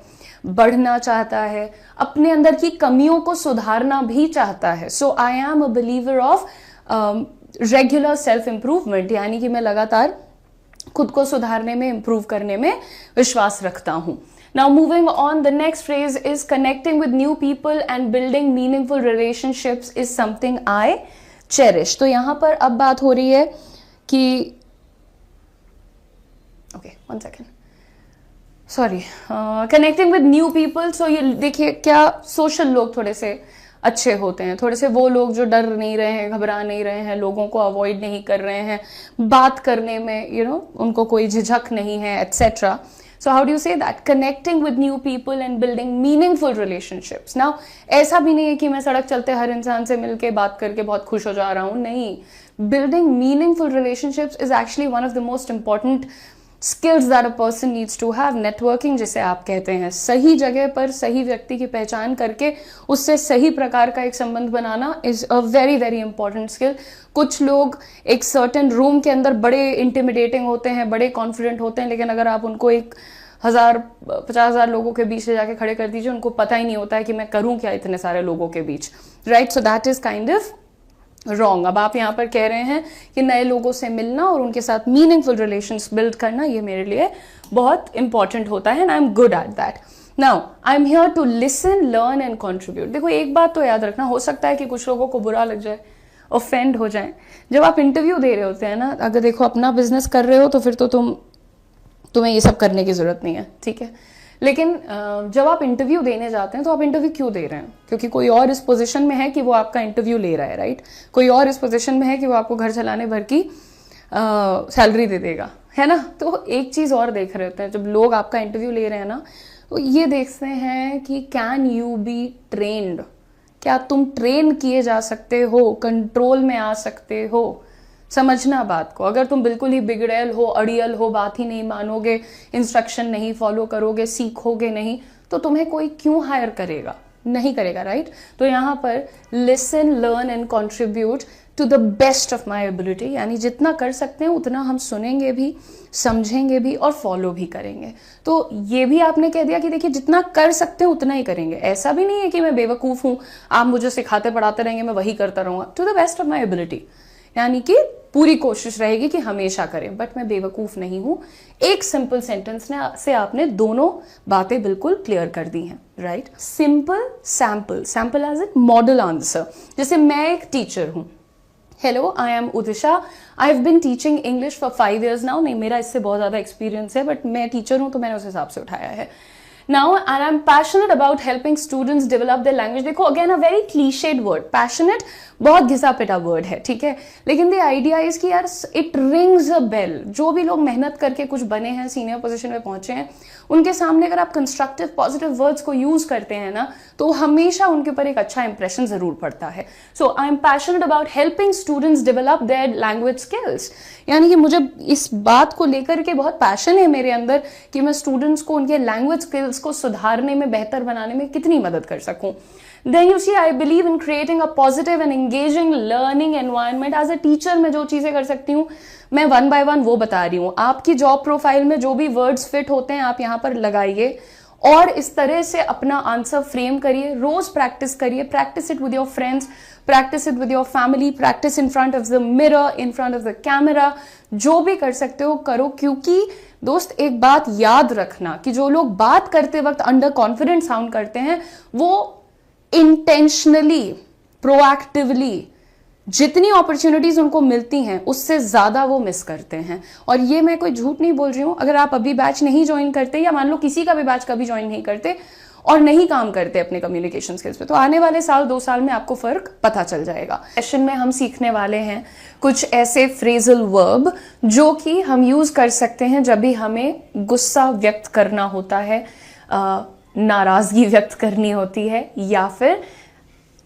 बढ़ना चाहता है, अपने अंदर की कमियों को सुधारना भी चाहता है। So I am a believer of regular self improvement, यानी कि मैं लगातार खुद को सुधारने में, इंप्रूव करने में विश्वास रखता हूं। Now moving on, the next phrase is connecting with new people and building meaningful relationships is something I cherish. तो यहां पर अब बात हो रही है कि okay, one second, sorry, connecting with new people. So ये देखिए, क्या सोशल लोग थोड़े से अच्छे होते हैं, थोड़े से वो लोग जो डर नहीं रहे हैं, घबरा नहीं रहे हैं, लोगों को अवॉइड नहीं कर रहे हैं, बात करने में उनको कोई झिझक नहीं है, etcetera. So how do you say that, connecting with new people and building meaningful relationships. Now ऐसा भी नहीं है कि मैं सड़क चलते हर इंसान से मिलके बात करके बहुत खुश हो जा रहा हूं, नहीं। Building meaningful relationships is actually one of the most important skills that a person needs to have. Networking जिसे आप कहते हैं, सही जगह पर सही व्यक्ति की पहचान करके उससे सही प्रकार का एक संबंध बनाना is a very very important skill. कुछ लोग एक सर्टेन रूम के अंदर बड़े इंटिमिडेटिंग होते हैं, बड़े कॉन्फिडेंट होते हैं, लेकिन अगर आप उनको 50,000 लोगों के बीच ले जाके खड़े कर दीजिए, उनको पता ही नहीं होता है कि मैं करूं क्या इतने सारे लोगों के बीच, right. So that is kind of wrong. अब आप यहाँ पर कह रहे हैं कि नए लोगों से मिलना और उनके साथ मीनिंगफुल रिलेशंस बिल्ड करना, ये मेरे लिए बहुत इंपॉर्टेंट होता है and I am good at that. Now I am here to listen, learn and contribute. देखो एक बात तो याद रखना, हो सकता है कि कुछ लोगों को बुरा लग जाए, ऑफेंड हो जाए। जब आप इंटरव्यू दे रहे होते हैं ना, अगर देखो अपना बिजनेस कर रहे हो तो फिर तो तुम्हें ये सब करने की जरूरत नहीं है, ठीक है। लेकिन जब आप इंटरव्यू देने जाते हैं तो आप इंटरव्यू क्यों दे रहे हैं? क्योंकि कोई और इस पोजीशन में है कि वो आपका इंटरव्यू ले रहा है, राइट। कोई और इस पोजीशन में है कि वो आपको घर चलाने भर की सैलरी दे देगा, है ना। तो एक चीज और देख रहे होते हैं जब लोग आपका इंटरव्यू ले रहे हैं ना, तो ये देखते हैं कि कैन यू बी ट्रेन्ड, क्या तुम ट्रेन किए जा सकते हो, कंट्रोल में आ सकते हो। समझना बात को, अगर तुम बिल्कुल ही बिगड़ैल हो, अड़ियल हो, बात ही नहीं मानोगे, इंस्ट्रक्शन नहीं फॉलो करोगे, सीखोगे नहीं, तो तुम्हें कोई क्यों हायर करेगा? नहीं करेगा, राइट। तो यहाँ पर listen, learn and contribute to the best of my ability, यानी जितना कर सकते हैं उतना हम सुनेंगे भी, समझेंगे भी और फॉलो भी करेंगे। तो ये भी आपने कह दिया कि देखिए जितना कर सकते हैं उतना ही करेंगे। ऐसा भी नहीं है कि मैं बेवकूफ हूं, आप मुझे सिखाते पढ़ाते रहेंगे, मैं वही करता रहूंगा। To the best of my ability, यानी कि पूरी कोशिश रहेगी कि हमेशा करें, बट मैं बेवकूफ नहीं हूं। एक सिंपल सेंटेंस से आपने दोनों बातें बिल्कुल क्लियर कर दी हैं, right. Simple, sample, sample as a model answer. जैसे मैं एक टीचर हूं, hello I am Udisha, I have been teaching English for 5 years now. नहीं, मेरा इससे बहुत ज्यादा एक्सपीरियंस है, बट मैं टीचर हूं तो मैंने उस हिसाब से उठाया है। Now, and I'm passionate about helping students develop their language. देखो again a very cliched word, passionate बहुत घिसा पिटा वर्ड है, ठीक है। लेकिन the idea is कि यार it rings a bell। जो भी लोग मेहनत करके कुछ बने हैं, सीनियर पोजीशन में पहुंचे हैं, उनके सामने अगर आप कंस्ट्रक्टिव पॉजिटिव वर्ड्स को यूज करते हैं ना, तो हमेशा उनके ऊपर एक अच्छा इंप्रेशन जरूर पड़ता है। So I am passionate about helping students develop their language skills, यानी कि मुझे इस बात को लेकर के बहुत पैशन है मेरे अंदर कि मैं स्टूडेंट्स को उनके लैंग्वेज स्किल्स को सुधारने में, बेहतर बनाने में कितनी मदद कर सकूं। Then you see, I believe in creating a positive and engaging learning environment. As a teacher मैं जो चीजें कर सकती हूँ मैं 1 by 1 वो बता रही हूँ। आपकी जॉब प्रोफाइल में जो भी वर्ड्स फिट होते हैं आप यहाँ पर लगाइए और इस तरह से अपना आंसर फ्रेम करिए। रोज प्रैक्टिस करिए, practice it with your friends, practice it with your family, practice in front of the mirror, in front of the camera. जो भी कर सकते हो करो, क्योंकि दोस्त एक बात याद रखना कि जो लोग बात करते वक्त अंडर कॉन्फिडेंट साउंड करते हैं वो इंटेंशनली, प्रोएक्टिवली जितनी अपॉर्चुनिटीज उनको मिलती हैं उससे ज्यादा वो मिस करते हैं। और ये मैं कोई झूठ नहीं बोल रही हूं। अगर आप अभी बैच नहीं ज्वाइन करते या मान लो किसी का भी बैच कभी ज्वाइन नहीं करते और नहीं काम करते अपने कम्युनिकेशन स्किल्स पे, तो आने वाले साल 2 साल में आपको फर्क पता चल जाएगा। सेशन में हम सीखने वाले हैं कुछ ऐसे फ्रेजल वर्ब जो कि हम यूज कर सकते हैं जब भी हमें गुस्सा व्यक्त करना होता है, नाराजगी व्यक्त करनी होती है, या फिर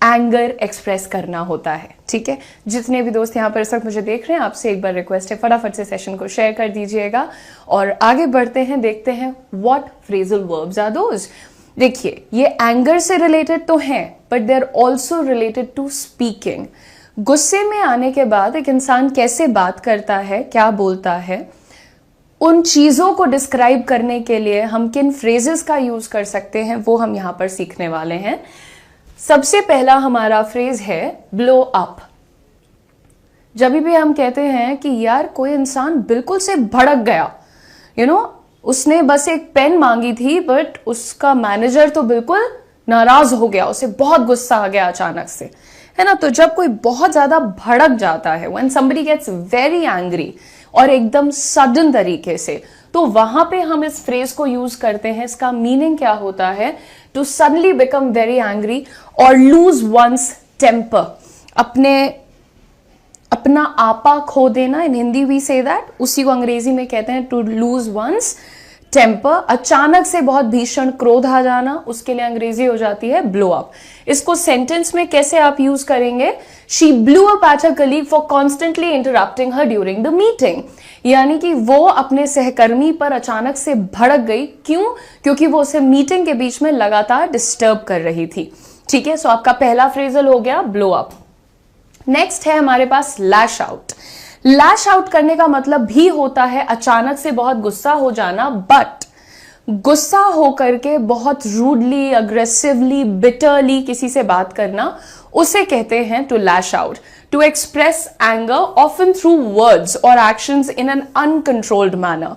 एंगर एक्सप्रेस करना होता है। ठीक है, जितने भी दोस्त यहाँ पर इस वक्त मुझे देख रहे हैं, आपसे एक बार रिक्वेस्ट है, फटाफट से सेशन को शेयर कर दीजिएगा और आगे बढ़ते हैं, देखते हैं what phrasal verbs are those. देखिए, ये एंगर से रिलेटेड तो हैं, but they are also related to speaking. गुस्से में आने के बाद एक इंसान कैसे बात करता है, क्या बोलता है, उन चीजों को डिस्क्राइब करने के लिए हम किन फ्रेजेस का यूज कर सकते हैं, वो हम यहां पर सीखने वाले हैं। सबसे पहला हमारा फ्रेज है ब्लो अप। जब भी हम कहते हैं कि यार कोई इंसान बिल्कुल से भड़क गया, उसने बस एक पेन मांगी थी बट उसका मैनेजर तो बिल्कुल नाराज हो गया, उसे बहुत गुस्सा आ गया अचानक से, है ना। तो जब कोई बहुत ज्यादा भड़क जाता है, when somebody gets very angry और एकदम सडन तरीके से, तो वहां पे हम इस फ्रेज को यूज करते हैं। इसका मीनिंग क्या होता है? To suddenly become very angry और लूज वंस टेम्पर, अपना आपा खो देना। In Hindi we say that, उसी को अंग्रेजी में कहते हैं टू लूज वंस टेम्पर। अचानक से बहुत भीषण क्रोध आ जाना, उसके लिए अंग्रेजी हो जाती है ब्लो अप। इसको सेंटेंस में कैसे आप यूज करेंगे? She blew up at her colleague for constantly interrupting her during the meeting. यानी कि वो अपने सहकर्मी पर अचानक से भड़क गई। क्यों? क्योंकि वो उसे मीटिंग के बीच में लगातार डिस्टर्ब कर रही थी। ठीक है, सो आपका पहला फ्रेजल हो गया ब्लो अप। नेक्स्ट है हमारे पास लैश आउट। लैश आउट करने का मतलब भी होता है अचानक से बहुत गुस्सा हो जाना, बट गुस्सा होकर के बहुत रूडली, अग्रेसिवली, बिटरली किसी से बात करना, उसे कहते हैं to lash out. To express anger often through words और actions in an uncontrolled manner.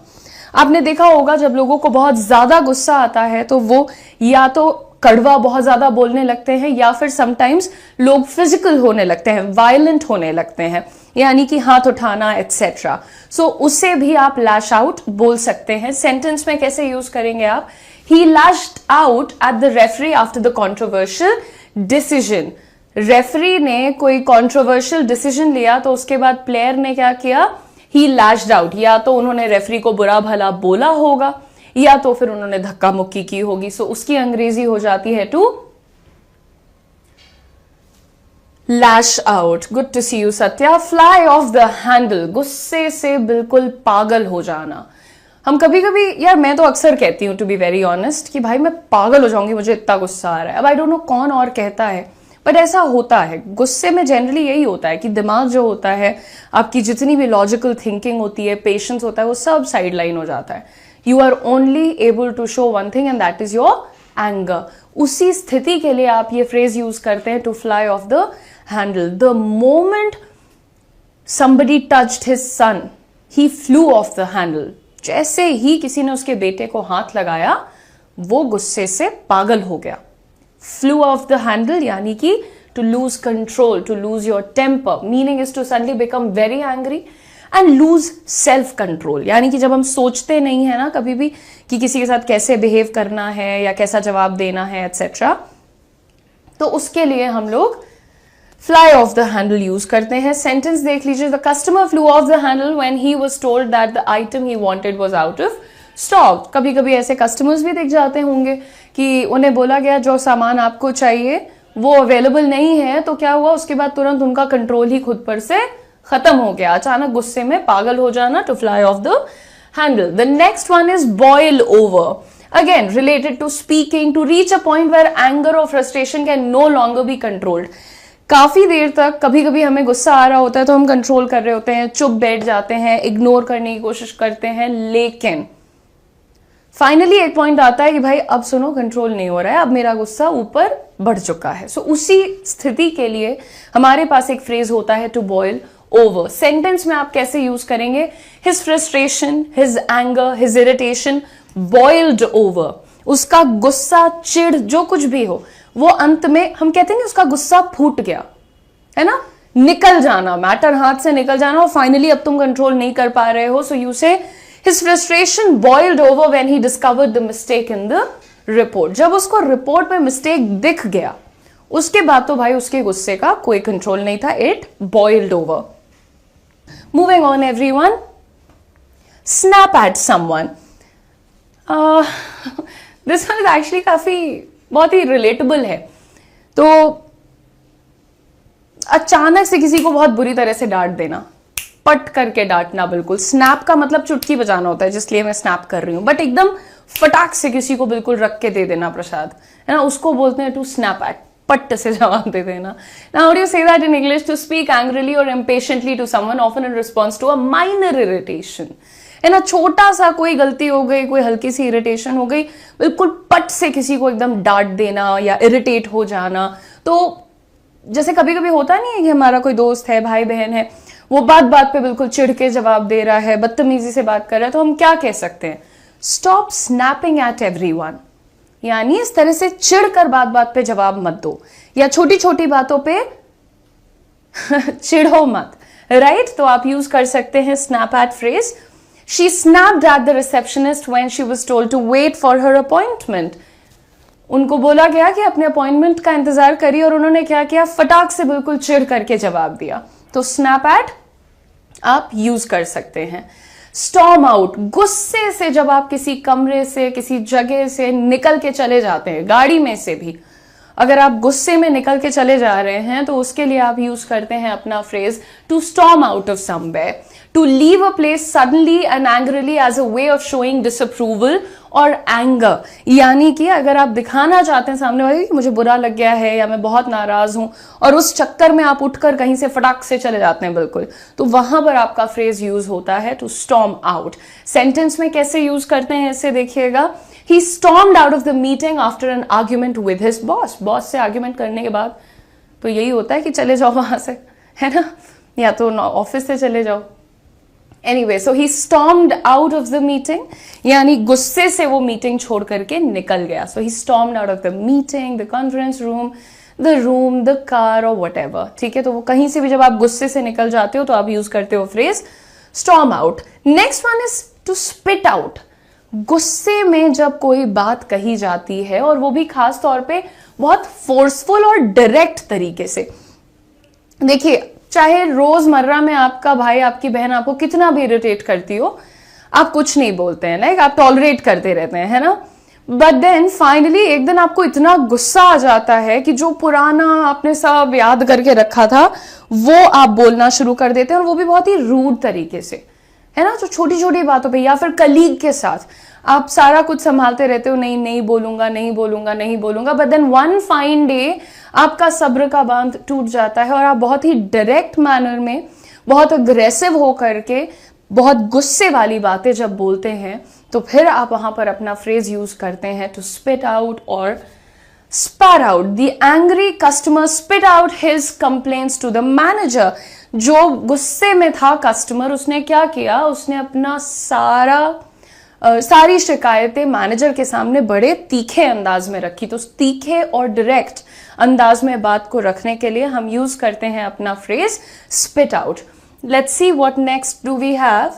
आपने देखा होगा जब लोगों को बहुत ज्यादा गुस्सा आता है तो वो या तो कड़वा बहुत ज्यादा बोलने लगते हैं, या फिर समटाइम्स लोग फिजिकल होने लगते हैं, वायलेंट होने लगते हैं, यानी कि हाथ उठाना एटसेट्रा। सो उससे भी आप लैश आउट बोल सकते हैं। सेंटेंस में कैसे यूज करेंगे आप? He lashed out at the referee after the controversial decision. Referee ने कोई कॉन्ट्रोवर्शियल डिसीजन लिया तो उसके बाद प्लेयर ने क्या किया? ही लैश्ड आउट। या तो उन्होंने रेफरी को बुरा भला बोला होगा, या तो फिर उन्होंने धक्का मुक्की की होगी। सो उसकी अंग्रेजी हो जाती है to lash out. Good to see you Satya. Fly off the handle, गुस्से से बिल्कुल पागल हो जाना। हम कभी कभी, यार मैं तो अक्सर कहती हूं टू बी वेरी ऑनेस्ट कि भाई मैं पागल हो जाऊंगी, मुझे इतना गुस्सा आ रहा है। अब आई डोंट नो कौन और कहता है, बट ऐसा होता है। गुस्से में जनरली यही होता है कि दिमाग जो होता है, आपकी जितनी भी लॉजिकल थिंकिंग होती है, पेशेंस होता है, वो सब साइड लाइन हो जाता है। You are only able to show one thing and that is your anger. उसी स्थिति के लिए आप ये फ्रेज यूज करते हैं to fly off the handle. The moment somebody touched his son, he flew off the handle। जैसे ही किसी ने उसके बेटे को हाथ लगाया, वो गुस्से से पागल हो गया। Flew off the handle यानी कि to lose control, to lose your temper, meaning is to suddenly become very angry and lose self control। यानी कि जब हम सोचते नहीं है ना कभी भी कि किसी के साथ कैसे बिहेव करना है या कैसा जवाब देना है एटसेट्रा, तो उसके लिए हम लोग fly off the handle use करते हैं। सेंटेंस देख लीजिए। The customer flew off the handle when he was told that the item he wanted was out of stock. कभी कभी ऐसे कस्टमर्स भी दिख जाते होंगे कि उन्हें बोला गया जो सामान आपको चाहिए वो अवेलेबल नहीं है, तो क्या हुआ, उसके बाद तुरंत उनका कंट्रोल ही खुद पर से खत्म हो गया। अचानक गुस्से में पागल हो जाना, to fly off the handle. The next one is boil over. Again, related to speaking, to reach a point where anger or frustration can no longer be controlled। काफी देर तक कभी कभी हमें गुस्सा आ रहा होता है तो हम कंट्रोल कर रहे होते हैं, चुप बैठ जाते हैं, इग्नोर करने की कोशिश करते हैं, लेकिन फाइनली एक पॉइंट आता है कि भाई अब सुनो, कंट्रोल नहीं हो रहा है, अब मेरा गुस्सा ऊपर बढ़ चुका है। सो उसी स्थिति के लिए हमारे पास एक फ्रेज होता है टू बॉयल ओवर। सेंटेंस में आप कैसे यूज करेंगे? His frustration, his anger, his irritation boiled over. उसका गुस्सा, चिढ़, जो कुछ भी हो, वो अंत में हम कहते हैं उसका गुस्सा फूट गया, है ना, निकल जाना, मैटर हाथ से निकल जाना, और फाइनली अब तुम कंट्रोल नहीं कर पा रहे हो। So you say his frustration boiled over when he discovered the mistake in the report. जब उसको रिपोर्ट में मिस्टेक दिख गया, उसके बाद तो भाई उसके गुस्से का कोई कंट्रोल नहीं था, it boiled over. Moving on everyone, snap at someone. This one is actually काफी बहुत ही रिलेटेबल है। तो अचानक से किसी को बहुत बुरी तरह से डांट देना, पट करके डांटना, बिल्कुल। स्नैप का मतलब चुटकी बजाना होता है, जिसलिए मैं स्नैप कर रही हूं, बट एकदम फटाक से किसी को बिल्कुल रख के दे देना प्रसाद, है ना, उसको बोलते हैं टू स्नैप एट, पट से जवाब दे देना। Now how do you say that in English? To speak angrily और impatiently to someone often in response to a minor irritation, है ना, छोटा सा कोई गलती हो गई, कोई हल्की सी इरिटेशन हो गई, बिल्कुल पट से किसी को एकदम डांट देना या इरिटेट हो जाना। तो जैसे कभी कभी होता नहीं है कि हमारा कोई दोस्त है, भाई बहन है, वो बात बात पे बिल्कुल चिढ़ के जवाब दे रहा है, बदतमीजी से बात कर रहा है, तो हम क्या कह सकते हैं? स्टॉप स्नैपिंग एट एवरीवन, यानी इस तरह से चिढ़ कर बात बात पे जवाब मत दो, या छोटी छोटी बातों पे चिढ़ो मत, राइट? तो आप यूज कर सकते हैं snap at phrase. She snapped at the receptionist when she was told to wait for her appointment. उनको बोला गया कि अपने अपॉइंटमेंट का इंतजार करिए, और उन्होंने क्या किया? फटाक से बिल्कुल चिढ़ करके जवाब दिया। तो स्नैप एट आप यूज कर सकते हैं। स्टॉर्म आउट, गुस्से से जब आप किसी कमरे से, किसी जगह से निकल के चले जाते हैं, गाड़ी में से भी अगर आप गुस्से में निकल के चले जा रहे हैं, तो उसके लिए आप यूज करते हैं अपना phrase to storm out of somewhere, to leave a place suddenly and angrily as a way of showing disapproval और एंगर। यानी कि अगर आप दिखाना चाहते हैं सामने वाले कि मुझे बुरा लग गया है या मैं बहुत नाराज हूं, और उस चक्कर में आप उठकर कहीं से फटाक से चले जाते हैं बिल्कुल, तो वहां पर आपका फ्रेज यूज होता है टू स्टॉर्म आउट। सेंटेंस में कैसे यूज करते हैं इसे देखिएगा। He stormed out of the meeting after an argument with his boss. Boss से आर्ग्यूमेंट करने के बाद तो यही होता है कि चले जाओ वहां से, है ना, या तो ऑफिस से चले जाओ। Anyway, so he stormed out of the meeting, यानी गुस्से से वो मीटिंग छोड़ करके निकल गया। So he stormed out of the meeting, the conference room, the room, the car or whatever. ठीक है, तो वो कहीं से भी जब आप गुस्से से निकल जाते हो तो आप यूज करते हो phrase storm out. Next one is to spit out. गुस्से में जब कोई बात कही जाती है, और वो भी खास तौर पे बहुत फोर्सफुल और डायरेक्ट तरीके से। देखिए, चाहे रोजमर्रा में आपका भाई, आपकी बहन आपको कितना भी इरिटेट करती हो, आप कुछ नहीं बोलते हैं, लाइक आप टॉलरेट करते रहते हैं, है ना। बट देन फाइनली एक दिन आपको इतना गुस्सा आ जाता है कि जो पुराना आपने सब याद करके रखा था वो आप बोलना शुरू कर देते हैं, और वो भी बहुत ही रूड तरीके से, है ना। जो छोटी छोटी बातों पे, या फिर कलीग के साथ आप सारा कुछ संभालते रहते हो, नहीं नहीं बोलूंगा, नहीं बोलूंगा, नहीं बोलूंगा, but then one fine day आपका सब्र का बांध टूट जाता है और आप बहुत ही डायरेक्ट मैनर में, बहुत अग्रेसिव होकर के, बहुत गुस्से वाली बातें जब बोलते हैं, तो फिर आप वहां पर अपना फ्रेज यूज करते हैं टू स्पिट आउट और spat out. The angry customer spit out his complaints to the manager. जो गुस्से में था कस्टमर, उसने क्या किया? उसने अपना सारी शिकायतें मैनेजर के सामने बड़े तीखे अंदाज में रखी। तो तीखे और डायरेक्ट अंदाज में बात को रखने के लिए हम यूज करते हैं अपना phrase spit out. Let's see what next do we have.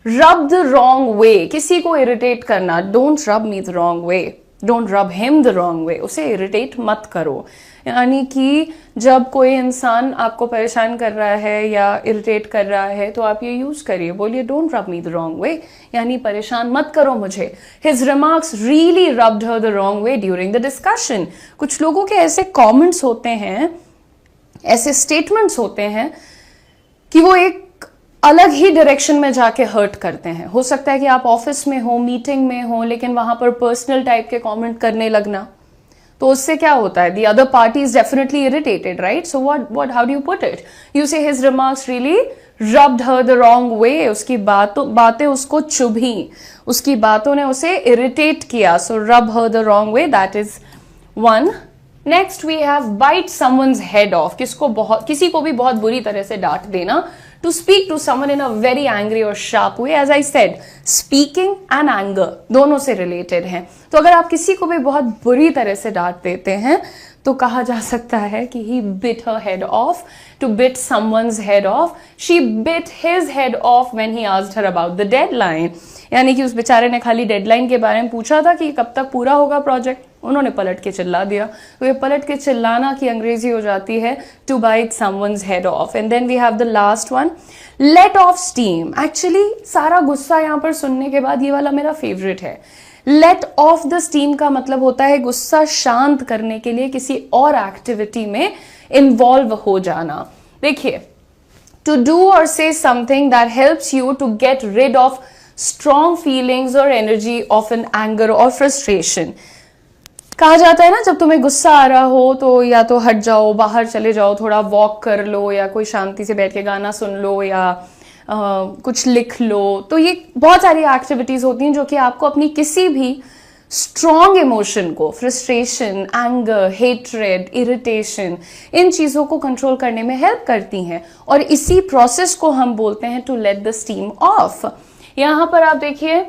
Rub the wrong way, किसी को इरिटेट करना। Don't rub me the wrong way, don't rub him the wrong way, उसे इरिटेट मत करो। यानी कि जब कोई इंसान आपको परेशान कर रहा है या इरिटेट कर रहा है, तो आप ये यूज करिए, बोलिए don't rub me the wrong वे, यानी परेशान मत करो मुझे। His remarks really rubbed her the wrong way during the discussion. कुछ लोगों के ऐसे कॉमेंट्स होते हैं, ऐसे स्टेटमेंट्स होते हैं कि वो एक अलग ही डायरेक्शन में जाके हर्ट करते हैं। हो सकता है कि आप ऑफिस में हो, मीटिंग में हो, लेकिन वहां पर पर्सनल टाइप के कमेंट करने लगना, तो उससे क्या होता है? The other party is definitely irritated, right? So what how do you put it? You say his remarks really rubbed her the wrong way. उसकी बातें उसको चुभी, उसकी बातों ने उसे इरिटेट किया। So rub her the wrong way, that is one. Next we have bite someone's head off. किसी को भी बहुत बुरी तरह से डांट देना। To speak to someone in a very angry or sharp way, as I said, speaking and anger दोनों से related हैं। तो अगर आप किसी को भी बहुत बुरी तरह से डांट देते हैं, तो कहा जा सकता है कि he bit her head off. To bit someone's head off, she bit his head off when he asked her about the deadline. यानी कि उस बेचारे ने खाली डेडलाइन के बारे में पूछा था कि कब तक पूरा होगा प्रोजेक्ट, उन्होंने पलट के चिल्ला दिया. तो ये पलट के चिल्लाना की अंग्रेजी हो जाती है to bite someone's head off. And then we have the last one, let off steam. Actually सारा गुस्सा यहाँ पर सुनने के बाद ये वाला मेरा फेवरेट है. लेट ऑफ द स्टीम का मतलब होता है गुस्सा शांत करने के लिए किसी और एक्टिविटी में इन्वॉल्व हो जाना. देखिए, टू डू और say something that helps you to get rid of strong feelings और एनर्जी ऑफ एन एंगर और फ्रस्ट्रेशन. कहा जाता है ना, जब तुम्हें गुस्सा आ रहा हो तो या तो हट जाओ, बाहर चले जाओ, थोड़ा वॉक कर लो, या कोई शांति से बैठ के गाना सुन लो, या कुछ लिख लो. तो ये बहुत सारी एक्टिविटीज होती हैं जो कि आपको अपनी किसी भी स्ट्रॉन्ग इमोशन को, फ्रस्ट्रेशन, एंगर, हेट्रेड, इरिटेशन, इन चीजों को कंट्रोल करने में हेल्प करती हैं. और इसी प्रोसेस को हम बोलते हैं to let the steam off. यहां पर आप देखिए,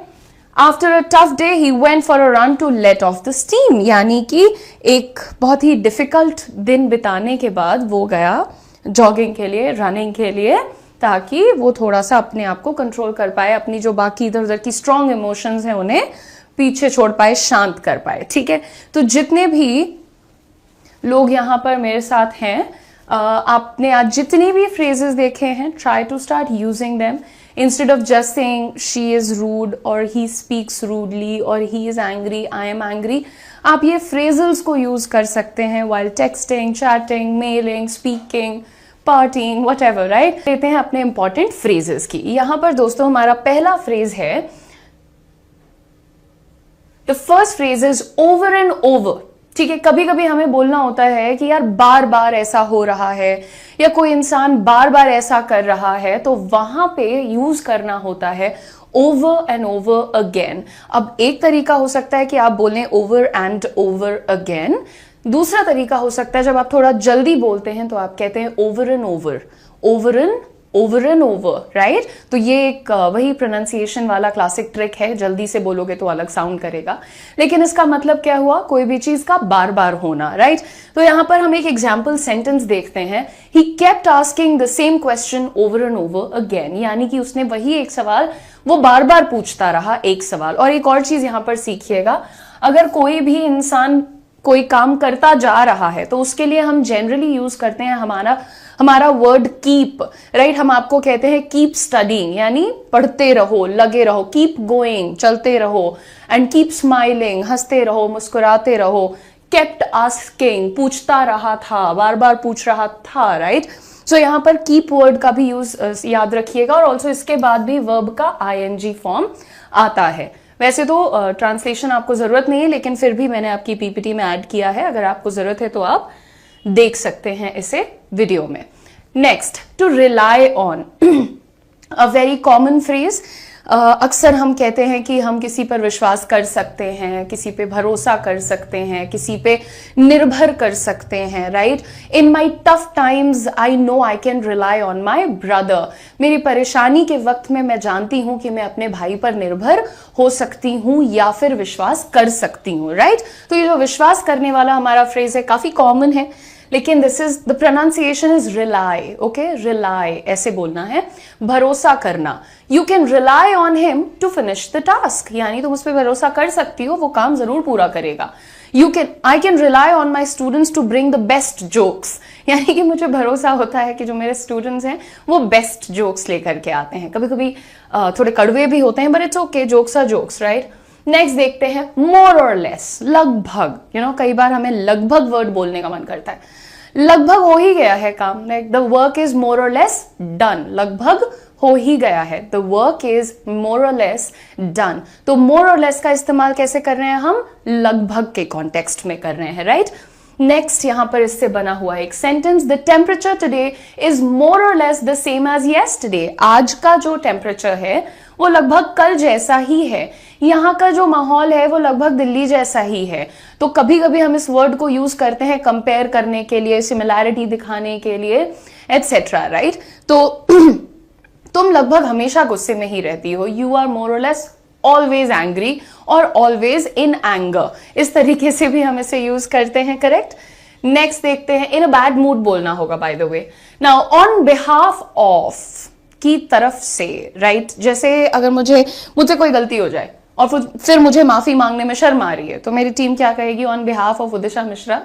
after a tough day he went for a run to let off the steam. यानी कि एक बहुत ही डिफिकल्ट दिन बिताने के बाद वो गया जॉगिंग के लिए, रनिंग के लिए, ताकि वो थोड़ा सा अपने आप को कंट्रोल कर पाए, अपनी जो बाकी इधर उधर की स्ट्रॉन्ग इमोशंस हैं उन्हें पीछे छोड़ पाए, शांत कर पाए. ठीक है, तो जितने भी लोग यहाँ पर मेरे साथ हैं, आपने आज जितनी भी फ्रेजेस देखे हैं, try to start using them instead of just saying she is rude और ही स्पीक्स रूडली और he is angry, I am angry. आप ये फ्रेजेस को यूज कर सकते हैं while texting, chatting, mailing, speaking, parting, whatever, right. लेते हैं अपने इंपॉर्टेंट फ्रेजेस की. यहां पर दोस्तों हमारा पहला फ्रेज है, the first phrase is over and over. ठीक है, कभी कभी हमें बोलना होता है कि यार बार बार ऐसा हो रहा है, या कोई इंसान बार बार ऐसा कर रहा है, तो वहां पे यूज करना होता है ओवर एंड ओवर अगेन. अब एक तरीका हो सकता है कि आप बोलें ओवर एंड ओवर अगेन. दूसरा तरीका हो सकता है, जब आप थोड़ा जल्दी बोलते हैं तो आप कहते हैं over and over, over and over, right. तो ये एक वही प्रोनाउंसिएशन वाला क्लासिक ट्रिक है. जल्दी से बोलोगे तो अलग साउंड करेगा, लेकिन इसका मतलब क्या हुआ, कोई भी चीज का बार बार होना, राइट. तो यहां पर हम एक एग्जाम्पल सेंटेंस देखते हैं, he kept asking the same question over and over again. यानी कि उसने वही एक सवाल वो बार बार पूछता रहा, एक सवाल. और एक और चीज यहां पर सीखिएगा, अगर कोई भी इंसान कोई काम करता जा रहा है तो उसके लिए हम जनरली यूज करते हैं हमारा वर्ड कीप, राइट. हम आपको कहते हैं कीप स्टडीइंग, यानी पढ़ते रहो, लगे रहो, कीप गोइंग, चलते रहो, एंड कीप स्माइलिंग, हंसते रहो, मुस्कुराते रहो. केप्ट आस्किंग, पूछता रहा था, बार बार पूछ रहा था, राइट. सो यहां पर कीप वर्ड का भी यूज याद रखिएगा. और ऑल्सो इसके बाद भी वर्ब का आईएनजी फॉर्म आता है. वैसे तो ट्रांसलेशन आपको जरूरत नहीं है, लेकिन फिर भी मैंने आपकी पीपीटी में ऐड किया है. अगर आपको जरूरत है तो आप देख सकते हैं इसे वीडियो में. Next, to rely on, a very common phrase. अक्सर हम कहते हैं कि हम किसी पर विश्वास कर सकते हैं, किसी पे भरोसा कर सकते हैं, किसी पे निर्भर कर सकते हैं, right. In my tough times I know I can rely on my brother. मेरी परेशानी के वक्त में मैं जानती हूं कि मैं अपने भाई पर निर्भर हो सकती हूं या फिर विश्वास कर सकती हूं, राइट. तो ये जो विश्वास करने वाला हमारा फ्रेज है, काफी कॉमन है, लेकिन this is the pronunciation is rely. Okay, rely ऐसे बोलना है, भरोसा करना. You can rely on him to finish the task, यानी तुम उस पर भरोसा कर सकती हो, वो काम जरूर पूरा करेगा. I can rely on my students to bring the best jokes, यानी कि मुझे भरोसा होता है कि जो मेरे स्टूडेंट्स हैं वो बेस्ट जोक्स लेकर के आते हैं. कभी कभी थोड़े कड़वे भी होते हैं, but it's okay, jokes are jokes, right. Next देखते हैं मोर और लेस, लगभग. कई बार हमें लगभग वर्ड बोलने का मन करता है, लगभग हो ही गया है काम, like the work is more और लेस डन. लगभग हो ही गया है, द वर्क इज मोर और लेस डन. तो मोर और लेस का इस्तेमाल कैसे कर रहे हैं हम, लगभग के कॉन्टेक्स्ट में कर रहे हैं, राइट. नेक्स्ट यहां पर इससे बना हुआ एक sentence, the temperature today is more और less the same as yesterday. आज का जो टेम्परेचर है वो लगभग कल जैसा ही है. यहाँ का जो माहौल है वो लगभग दिल्ली जैसा ही है. तो कभी कभी हम इस वर्ड को यूज करते हैं कंपेयर करने के लिए, सिमिलैरिटी दिखाने के लिए, एटसेट्रा, राइट. तो तुम लगभग हमेशा गुस्से में ही रहती हो, यू आर मोर और लेस ऑलवेज एंग्री और ऑलवेज इन एंगर. इस तरीके से भी हम इसे यूज करते हैं, करेक्ट. नेक्स्ट देखते हैं, इन अ बैड मूड बोलना होगा bye the way. Now on behalf of की तरफ से, राइट? जैसे अगर मुझसे कोई गलती हो जाए और फिर मुझे माफी मांगने में शर्म आ रही है, तो मेरी टीम क्या कहेगी? On behalf of Udisha Mishra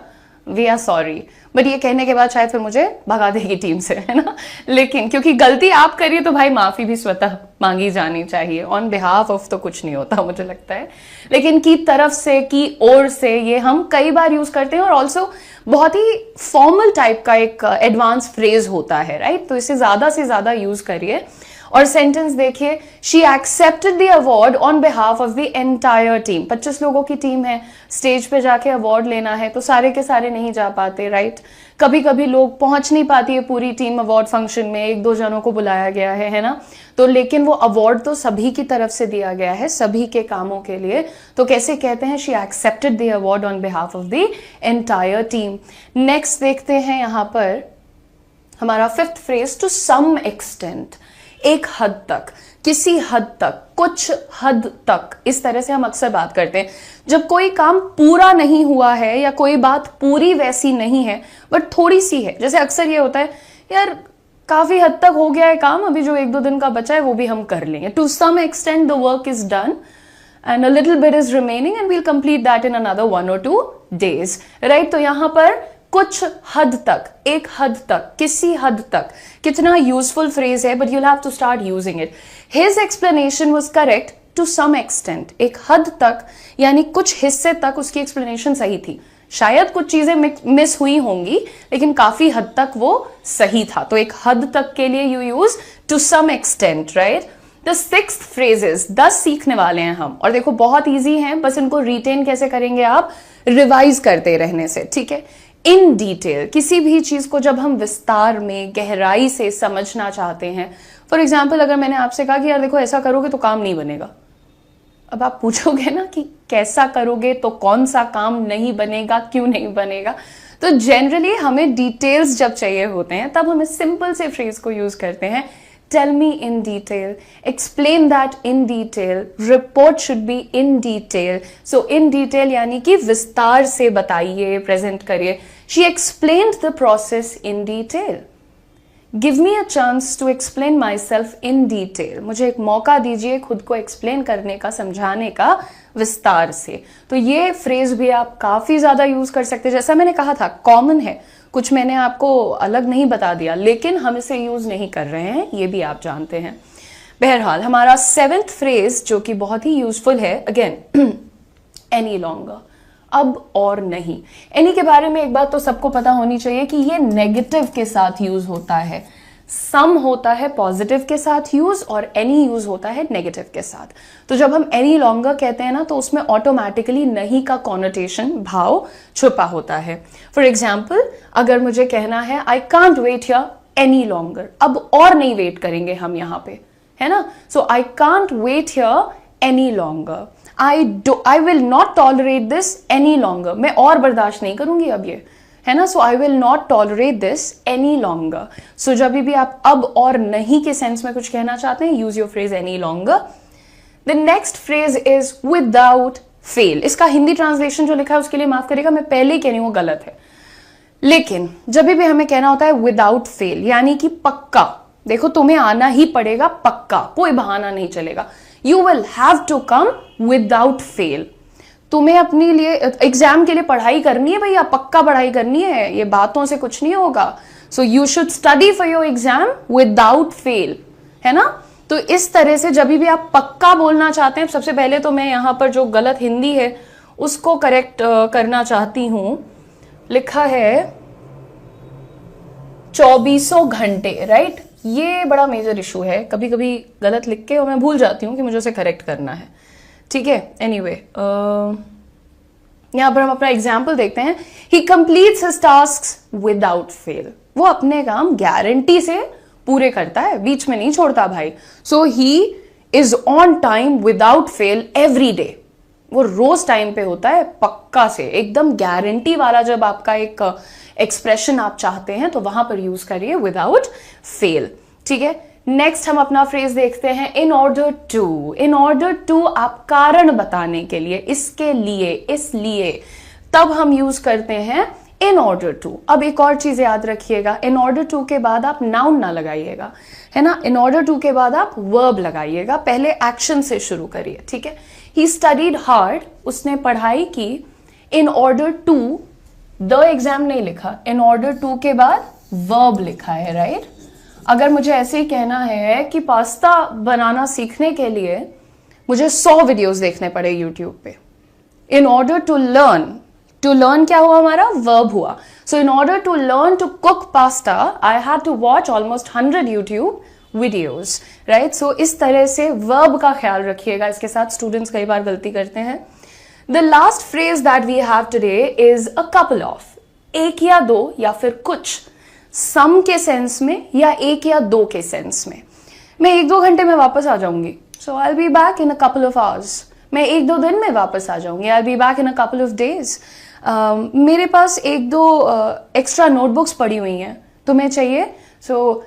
we are sorry. But ये कहने के बाद शायद फिर मुझे भगा देगी टीम से, है ना? लेकिन क्योंकि गलती आप करिए तो भाई माफी भी स्वतः मांगी जानी चाहिए। ऑन बिहाफ ऑफ तो कुछ नहीं होता मुझे लगता है, लेकिन की तरफ से, की ओर से, ये हम कई बार यूज करते हैं और ऑल्सो बहुत ही फॉर्मल टाइप का एक एडवांस फ्रेज होता है, राइट? तो इसे ज्यादा से ज्यादा यूज करिए। और सेंटेंस देखिए, she accepted the award on behalf of the entire team. 25 लोगों की टीम है, स्टेज पे जाके अवार्ड लेना है, तो सारे के सारे नहीं जा पाते, राइट? कभी कभी लोग पहुंच नहीं पाती है पूरी टीम अवार्ड फंक्शन में, 1-2 जनों को बुलाया गया है ना? तो लेकिन वो अवार्ड तो सभी की तरफ से दिया गया है, सभी के कामों के लिए। तो कैसे कहते हैं? She accepted the award on behalf of the entire team. Next देखते हैं यहां पर हमारा 5th phrase, to some extent. एक हद तक, किसी हद तक, कुछ हद तक, इस तरह से हम अक्सर बात करते हैं जब कोई काम पूरा नहीं हुआ है या कोई बात पूरी वैसी नहीं है बट थोड़ी सी है। जैसे अक्सर ये होता है, यार काफी हद तक हो गया है काम, अभी जो 1-2 दिन का बचा है वो भी हम कर लेंगे। To some extent the work is done and a little bit is remaining and we'll complete that in another 1 or 2 days, right? तो यहां पर कुछ हद तक, एक हद तक, किसी हद तक, कितना यूजफुल फ्रेज है, but you'll have to start using it. His explanation was correct to some extent. एक हद तक यानी कुछ हिस्से तक उसकी एक्सप्लेनेशन सही थी। शायद कुछ चीजें मिस हुई होंगी लेकिन काफी हद तक वो सही था। तो एक हद तक के लिए you use to some extent, right? The 6th phrases, 10 सीखने वाले हैं हम, और देखो बहुत इजी हैं, बस इनको रिटेन कैसे करेंगे आप? रिवाइज करते रहने से, ठीक है? इन डिटेल, किसी भी चीज को जब हम विस्तार में, गहराई से समझना चाहते हैं, फॉर एग्जाम्पल अगर मैंने आपसे कहा कि यार देखो ऐसा करोगे तो काम नहीं बनेगा, अब आप पूछोगे ना कि कैसा करोगे तो कौन सा काम नहीं बनेगा, क्यों नहीं बनेगा? तो जनरली हमें डिटेल्स जब चाहिए होते हैं तब हम इस सिंपल से फ्रेज को यूज करते हैं, tell me in detail, explain that in detail, report should be in detail. So in detail यानी कि विस्तार से बताइए, प्रेजेंट करिए। She explained the process in detail. Give me a chance to explain myself in detail. मुझे एक मौका दीजिए खुद को एक्सप्लेन करने का, समझाने का विस्तार से। तो ये फ्रेज भी आप काफी ज्यादा यूज कर सकते हैं। जैसा मैंने कहा था, कॉमन है, कुछ मैंने आपको अलग नहीं बता दिया, लेकिन हम इसे यूज नहीं कर रहे हैं, ये भी आप जानते हैं। बहरहाल हमारा 7th फ्रेज जो कि बहुत ही यूजफुल है, अगेन एनी लॉन्गर, अब और नहीं। एनी के बारे में एक बात तो सबको पता होनी चाहिए कि ये नेगेटिव के साथ यूज होता है। सम होता है पॉजिटिव के साथ यूज और एनी यूज होता है नेगेटिव के साथ। तो जब हम एनी लॉन्गर कहते हैं ना तो उसमें ऑटोमेटिकली नहीं का कॉनोटेशन, भाव छुपा होता है। फॉर एग्जाम्पल अगर मुझे कहना है I can't wait here any longer, अब और नहीं वेट करेंगे हम यहाँ पे, है ना? So I can't wait here any longer, I will not tolerate this any longer, मैं और बर्दाश्त नहीं करूंगी अब ये, है ना? So I will not tolerate this any longer. So जब भी आप अब और नहीं के सेंस में कुछ कहना चाहते हैं, use your phrase any longer. The next phrase is without fail. इसका हिंदी ट्रांसलेशन जो लिखा है उसके लिए माफ करिएगा, मैं पहले ही कह रही हूं वो गलत है, लेकिन जब भी हमें कहना होता है विदाउट फेल यानी कि पक्का, देखो तुम्हें आना ही पड़ेगा पक्का, कोई बहाना नहीं चलेगा। You will have to come without fail. तुम्हें अपने लिए एग्जाम के लिए पढ़ाई करनी है भैया, पक्का पढ़ाई करनी है, ये बातों से कुछ नहीं होगा। So you should study for your exam without fail, है ना? तो इस तरह से जब भी आप पक्का बोलना चाहते हैं, सबसे पहले तो मैं यहां पर जो गलत हिंदी है उसको करेक्ट करना चाहती हूं। लिखा है 24 घंटे, राइट? ये बड़ा मेजर इशू है, कभी कभी गलत लिख के और मैं भूल जाती हूँ कि मुझे उसे करेक्ट करना है, ठीक है? एनीवे यहां पर हम अपना एग्जाम्पल देखते हैं। He completes his tasks without fail. वो अपने काम गारंटी से पूरे करता है, बीच में नहीं छोड़ता भाई। So he is on time without fail every day. वो रोज टाइम पे होता है, पक्का से, एकदम गारंटी वाला। जब आपका एक एक्सप्रेशन आप चाहते हैं तो वहां पर यूज करिए विदाउट फेल, ठीक है? नेक्स्ट हम अपना फ्रेज देखते हैं in order to. In order to आप कारण बताने के लिए, इसके लिए, इसलिए, तब हम यूज करते हैं इन ऑर्डर टू, अब एक और चीज याद रखिएगा, इन ऑर्डर टू के बाद आप नाउन ना लगाइएगा, है ना, इन ऑर्डर टू के बाद आप वर्ब लगाइएगा, पहले एक्शन से शुरू करिए, ठीक है। ही स्टडीड हार्ड, उसने पढ़ाई की, in order to, the exam नहीं लिखा, इन ऑर्डर टू के बाद वर्ब लिखा है, राइट। अगर मुझे ऐसे ही कहना है कि पास्ता बनाना सीखने के लिए मुझे 100 वीडियोस देखने पड़े यूट्यूब पे, इन ऑर्डर टू लर्न क्या हुआ हमारा, वर्ब हुआ। So in order to learn to cook pasta I had to watch almost 100 YouTube videos, right. So इस तरह से वर्ब का ख्याल रखिएगा, इसके साथ स्टूडेंट्स कई बार गलती करते हैं। The last phrase that we have today is a couple of, एक या दो या फिर कुछ, सम के सेंस में या एक या दो के सेंस में। मैं 1-2 घंटे में वापस आ जाऊंगी, so I will be back in a couple of hours. मैं 1-2 दिन में वापस आ जाऊंगी, I will be back in a couple of days. मेरे पास 1-2 एक्स्ट्रा नोटबुक्स पड़ी हुई हैं, तुम्हें चाहिए, so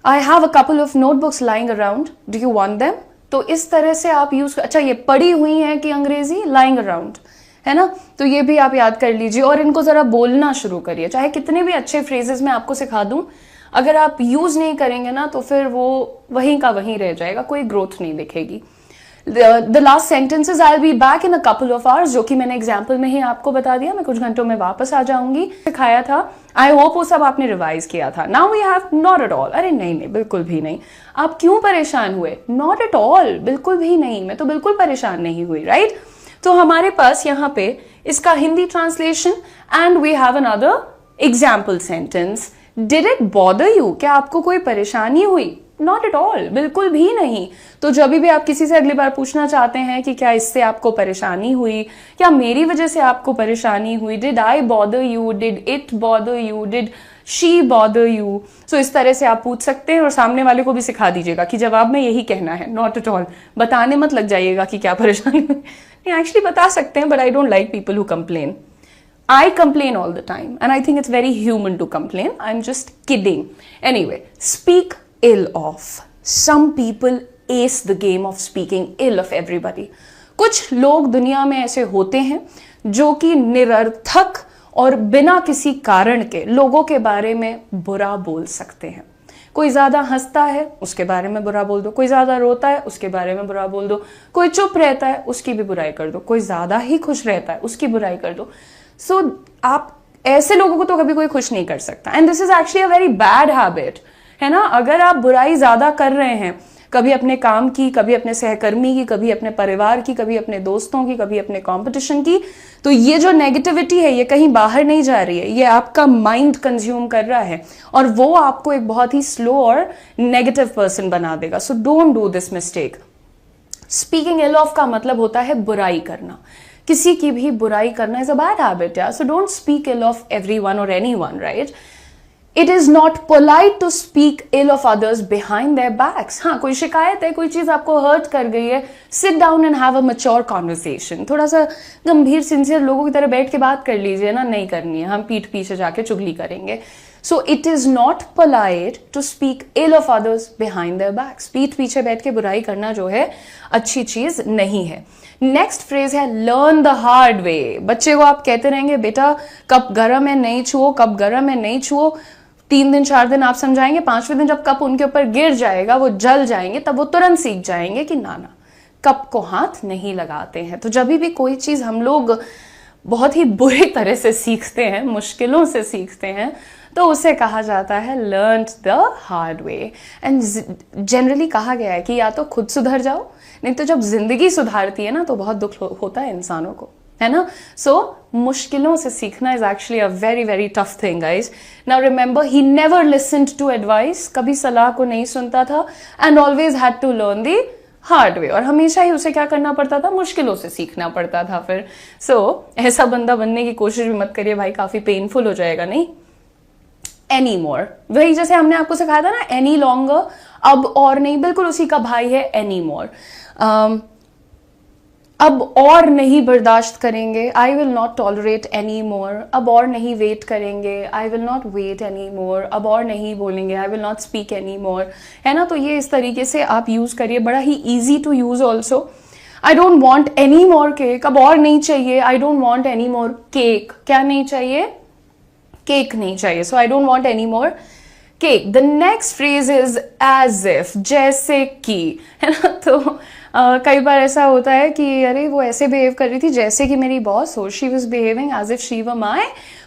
I have a couple of notebooks lying around, do you want them. तो इस तरह से आप यूज, अच्छा ये पड़ी हुई हैं कि अंग्रेजी, लाइंग अराउंड, है ना, तो ये भी आप याद कर लीजिए और इनको जरा बोलना शुरू करिए। चाहे कितने भी अच्छे फ्रेजेस मैं आपको सिखा दूं, अगर आप यूज नहीं करेंगे ना तो फिर वो वहीं का वहीं रह जाएगा, कोई ग्रोथ नहीं दिखेगी। The last sentences, I will be back in a couple of hours, जो कि मैंने एग्जाम्पल में ही आपको बता दिया, मैं कुछ घंटों में वापस आ जाऊंगी, सिखाया था। आई होप वो सब आपने रिवाइज किया था। Now we have not at all, अरे नहीं, बिल्कुल भी नहीं। आप क्यों परेशान हुए, नॉट एट ऑल, बिल्कुल भी नहीं, मैं तो बिल्कुल परेशान नहीं हुई, राइट। तो हमारे पास यहाँ पे इसका Hindi translation and we have another example sentence. Did it bother you, क्या आपको कोई परेशानी हुई, नॉट एट ऑल, बिल्कुल भी नहीं। तो जब भी आप किसी से अगली बार पूछना चाहते हैं कि क्या इससे आपको परेशानी हुई, क्या मेरी वजह से आपको परेशानी हुई, did I bother you, did it bother you, did she bother you, so इस तरह से आप पूछ सकते हैं और सामने वाले को भी सिखा दीजिएगा कि जवाब में यही कहना है, नॉट एट ऑल। बताने मत लग जाइएगा कि क्या परेशानी हुई, नहीं एक्चुअली बता सकते हैं, but I don't like people who complain. I complain all the time and I think it's very human to complain. I'm just kidding. Anyway, speak ill of. Some people ace the game of speaking ill of everybody. कुछ लोग दुनिया में ऐसे होते हैं जो कि निरर्थक और बिना किसी कारण के लोगों के बारे में बुरा बोल सकते हैं। कोई ज्यादा हंसता है उसके बारे में बुरा बोल दो, कोई ज्यादा रोता है उसके बारे में बुरा बोल दो, कोई चुप रहता है उसकी भी बुराई कर दो, कोई ज्यादा ही खुश रहता है उसकी बुराई कर दो। सो आप ऐसे लोगों को तो कभी कोई खुश नहीं कर सकता, and this is actually a very bad habit, है ना। अगर आप बुराई ज्यादा कर रहे हैं, कभी अपने काम की, कभी अपने सहकर्मी की, कभी अपने परिवार की, कभी अपने दोस्तों की, कभी अपने कंपटीशन की, तो ये जो नेगेटिविटी है ये कहीं बाहर नहीं जा रही है, ये आपका माइंड कंज्यूम कर रहा है और वो आपको एक बहुत ही स्लो और नेगेटिव पर्सन बना देगा। So don't do this mistake. Speaking ill of का मतलब होता है बुराई करना, किसी की भी बुराई करना इज अ बैड हैबिट यार। So don't speak ill of everyone और anyone, right. It is not polite to speak ill of others behind their backs. हाँ, कोई शिकायत है, कोई चीज आपको हर्ट कर गई है, sit down and have a mature conversation. थोड़ा सा गंभीर सिंसियर लोगों की तरह बैठ के बात कर लीजिए ना, नहीं करनी है, हम पीठ पीछे जाके चुगली करेंगे। So it is not polite to speak ill of others behind their backs. पीठ पीछे बैठ के बुराई करना जो है अच्छी चीज नहीं है। नेक्स्ट फ्रेज है लर्न द हार्ड वे। बच्चे को आप कहते रहेंगे बेटा कप गर्म है नहीं छुओ, कप गर्म है नहीं छुओ, 3 दिन 4 दिन आप समझाएंगे, 5वें दिन जब कप उनके ऊपर गिर जाएगा, वो जल जाएंगे, तब वो तुरंत सीख जाएंगे कि ना कप को हाथ नहीं लगाते हैं। तो जब भी कोई चीज हम लोग बहुत ही बुरी तरह से सीखते हैं, मुश्किलों से सीखते हैं, तो उसे कहा जाता है learn the hard way. And generally कहा गया है कि या तो खुद सुधर जाओ, नहीं तो जब जिंदगी सुधारती है ना तो बहुत दुख होता है इंसानों को, है ना। सो मुश्किलों से सीखना is actually a very very tough thing guys. Now remember he never listened to advice, कभी सलाह को नहीं सुनता था, and always had to learn the hard way, और हमेशा ही उसे क्या करना पड़ता था, मुश्किलों से सीखना पड़ता था फिर। सो ऐसा बंदा बनने की कोशिश भी मत करिए भाई, काफी पेनफुल हो जाएगा। नहीं, एनी मोर, वही जैसे हमने आपको सिखाया था ना, एनी लॉन्गर, अब और नहीं, बिल्कुल उसी का भाई है एनी मोर। अब और नहीं बर्दाश्त करेंगे, I will not tolerate any more. अब और नहीं वेट करेंगे, I will not wait any more. अब और नहीं बोलेंगे, I will not speak any more, है ना। तो ये इस तरीके से आप यूज करिए, बड़ा ही easy to use also. I don't want any more cake, अब और नहीं चाहिए, I don't want any more cake. क्या नहीं चाहिए, केक नहीं चाहिए, so I don't want any more cake. The next phrase is as if, जैसे कि, है ना. तो कई बार ऐसा होता है कि अरे वो ऐसे बिहेव कर रही थी जैसे कि मेरी बॉस हो, she was behaving as if she were my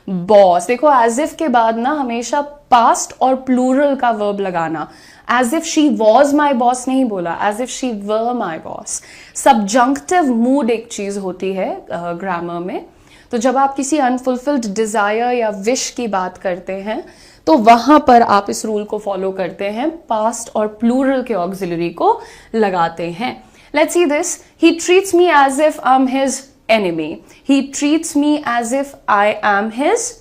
boss. देखो एज इफ के बाद ना हमेशा पास्ट और प्लूरल का वर्ब लगाना. As if she was my boss नहीं बोला, as if she were my boss. Subjunctive mood एक चीज होती है ग्रामर में. तो जब आप किसी अनफुलफिल्ड डिजायर या विश की बात करते हैं तो वहां पर आप इस रूल को फॉलो करते हैं, पास्ट और प्लूरल के ऑक्सिलरी को लगाते हैं. Let's see this. He treats me as if I am his enemy. He treats me as if I am his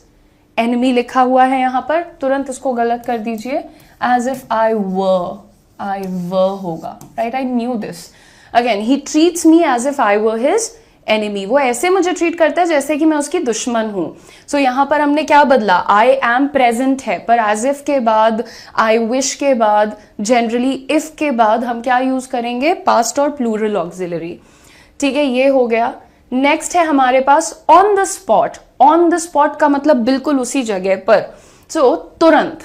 enemy लिखा हुआ है यहां पर, तुरंत इसको गलत कर दीजिए. एज इफ आई वर होगा, right. I knew this. Again, he treats me as if I were his enemy. वो ऐसे मुझे ट्रीट करता है जैसे कि मैं उसकी दुश्मन हूं. सो यहां पर हमने क्या बदला, आई एम प्रेजेंट है, पर एज इफ के बाद, आई विश के बाद, जनरली इफ के बाद हम क्या यूज करेंगे, पास्ट और प्लूरल ऑक्सिलरी. ठीक है, ये हो गया. नेक्स्ट है हमारे pass on the spot. On the spot का मतलब बिल्कुल उसी जगह पर. सो तुरंत,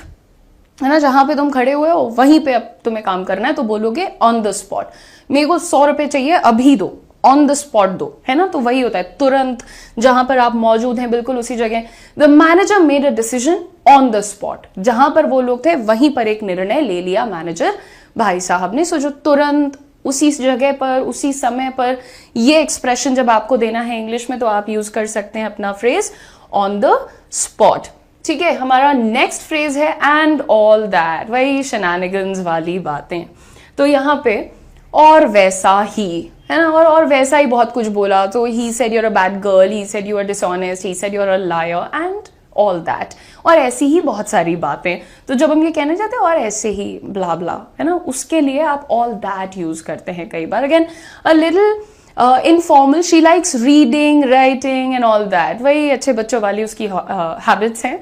है ना, जहां पे तुम खड़े हुए हो वहीं पे अब तुम्हें काम करना है तो बोलोगे ऑन द स्पॉट. मेरे को 100 रुपए चाहिए, अभी दो, ऑन द स्पॉट दो, है ना. तो वही होता है, तुरंत जहां पर आप मौजूद हैं बिल्कुल उसी जगह. The manager made a decision on the spot. जहां पर वो लोग थे वहीं पर एक निर्णय ले लिया मैनेजर भाई साहब ने. सो जो तुरंत, उसी जगह पर, उसी समय पर, ये एक्सप्रेशन जब आपको देना है इंग्लिश में तो आप यूज कर सकते हैं अपना फ्रेज ऑन द स्पॉट. ठीक है, हमारा नेक्स्ट फ्रेज है एंड ऑल दैट. वही शेनानिगन्स वाली बातें. तो यहां पे और वैसा ही, है ना, और वैसा ही बहुत कुछ बोला. तो he said you're a bad girl, he said you are dishonest, he said you are a liar and all that. और ऐसी ही बहुत सारी बातें. तो जब हम ये कहने जाते हैं और ऐसे ही ब्ला ब्ला, है ना, उसके लिए आप ऑल दैट यूज करते हैं कई बार. Again a little informal. She likes reading, writing and all that. वही अच्छे बच्चों वाली उसकी हैबिट्स हैं.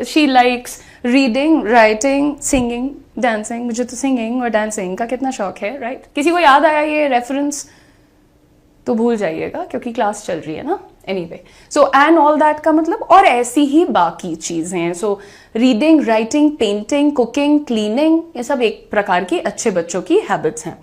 She likes reading, writing, singing, dancing. मुझे तो सिंगिंग और डांसिंग का कितना शौक है, राइट. किसी को याद आया ये रेफरेंस तो भूल जाइएगा क्योंकि क्लास चल रही है ना. Anyway, so and all that का मतलब और ऐसी ही बाकी चीजें हैं. So reading, writing, painting, cooking, cleaning, ये सब एक प्रकार की अच्छे बच्चों की हैबिट्स हैं.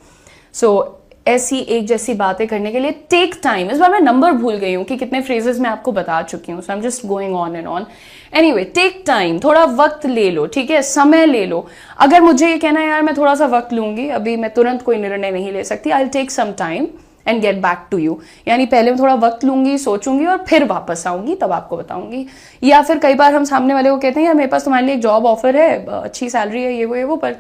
सो ऐसी एक जैसी बातें करने के लिए टेक टाइम. इस बार मैं नंबर भूल गई हूं कि कितने फ्रेजेस मैं आपको बता चुकी हूं. So I am just going on and on. Anyway, take time, थोड़ा वक्त ले लो. ठीक है, समय ले लो. अगर मुझे ये कहना है यार मैं थोड़ा सा वक्त लूंगी, अभी मैं तुरंत कोई निर्णय नहीं ले सकती, I will take some time and get back to you. यानी पहले मैं थोड़ा वक्त लूंगी, सोचूंगी और फिर वापस आऊंगी, तब आपको बताऊंगी. या फिर कई बार हम सामने वाले को कहते हैं यार मेरे पास तुम्हारे लिए एक जॉब ऑफर है, अच्छी सैलरी है, ये वो, पर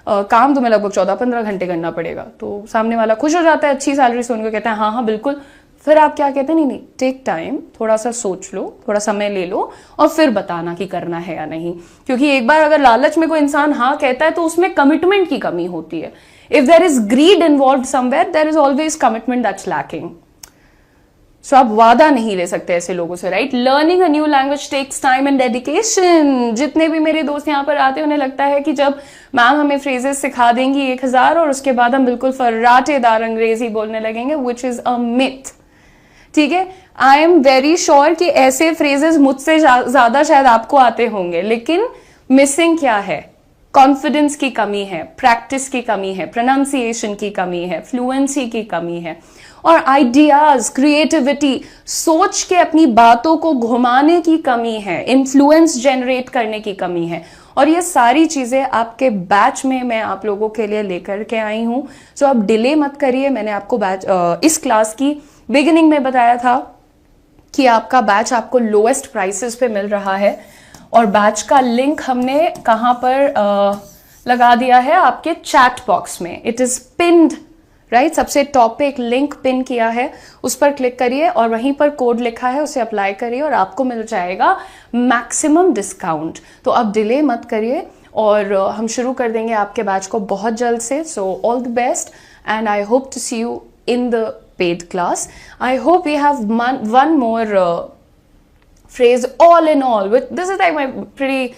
काम तुम्हें लगभग 14-15 घंटे करना पड़ेगा. तो सामने वाला खुश हो जाता है अच्छी सैलरी से, उनको कहते हैं हाँ हाँ बिल्कुल. फिर आप क्या कहते हैं, नहीं, टेक टाइम, थोड़ा सा सोच लो, थोड़ा समय ले लो और फिर बताना कि करना है या नहीं. क्योंकि एक बार अगर लालच में कोई इंसान हाँ कहता है तो उसमें कमिटमेंट की कमी होती है. If there is greed involve somewhere, there is always commitment that's lacking. So आप वादा नहीं ले सकते ऐसे लोगों से, right. Learning a new language takes time and dedication. जितने भी मेरे दोस्त यहाँ पर आते हैं उन्हें लगता है कि जब मैम हमें फ्रेजेस सिखा देंगी 1000 और उसके बाद हम बिल्कुल फर्राटेदार अंग्रेजी बोलने लगेंगे, विच इज अ मिथ. ठीक है, आई एम वेरी श्योर कि ऐसे फ्रेजेस मुझसे ज्यादा शायद आपको आते होंगे, लेकिन मिसिंग क्या है, कॉन्फिडेंस की कमी है, प्रैक्टिस की कमी है, प्रोनाउंसिएशन की कमी है, फ्लुएंसी की कमी है, और आइडियाज, क्रिएटिविटी, सोच के अपनी बातों को घुमाने की कमी है, इन्फ्लुएंस जनरेट करने की कमी है. और ये सारी चीजें आपके बैच में मैं आप लोगों के लिए लेकर के आई हूं. सो आप डिले मत करिए. मैंने आपको बैच इस क्लास की बिगिनिंग में बताया था कि आपका बैच आपको लोएस्ट प्राइसेस पे मिल रहा है, और बैच का लिंक हमने कहां पर लगा दिया है, आपके चैट बॉक्स में. It is pinned, right. सबसे टॉप पे एक लिंक पिन किया है, उस पर क्लिक करिए और वहीं पर कोड लिखा है, उसे अप्लाई करिए और आपको मिल जाएगा मैक्सिमम डिस्काउंट. तो अब डिले मत करिए और हम शुरू कर देंगे आपके बैच को बहुत जल्द से. So all the best and I hope to see you in the paid class. I hope we have one more phrase, all in all, with this is like my pretty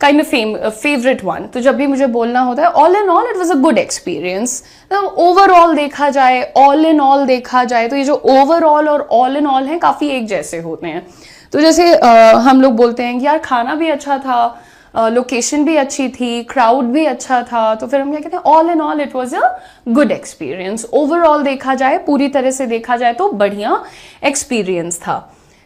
kind of favorite one. तो जब भी मुझे बोलना होता है all in all it was a good experience. तो overall देखा जाए, all in all देखा जाए तो ये जो overall और all in all है काफी एक जैसे होते हैं. तो जैसे हम लोग बोलते हैं कि यार खाना भी अच्छा था, लोकेशन भी अच्छी थी, क्राउड भी अच्छा था, तो फिर हम क्या कहते हैं, all in all it was a good experience. Overall देखा जाए, पूरी तरह से देखा जाए तो बढ़िया एक्सपीरियंस था।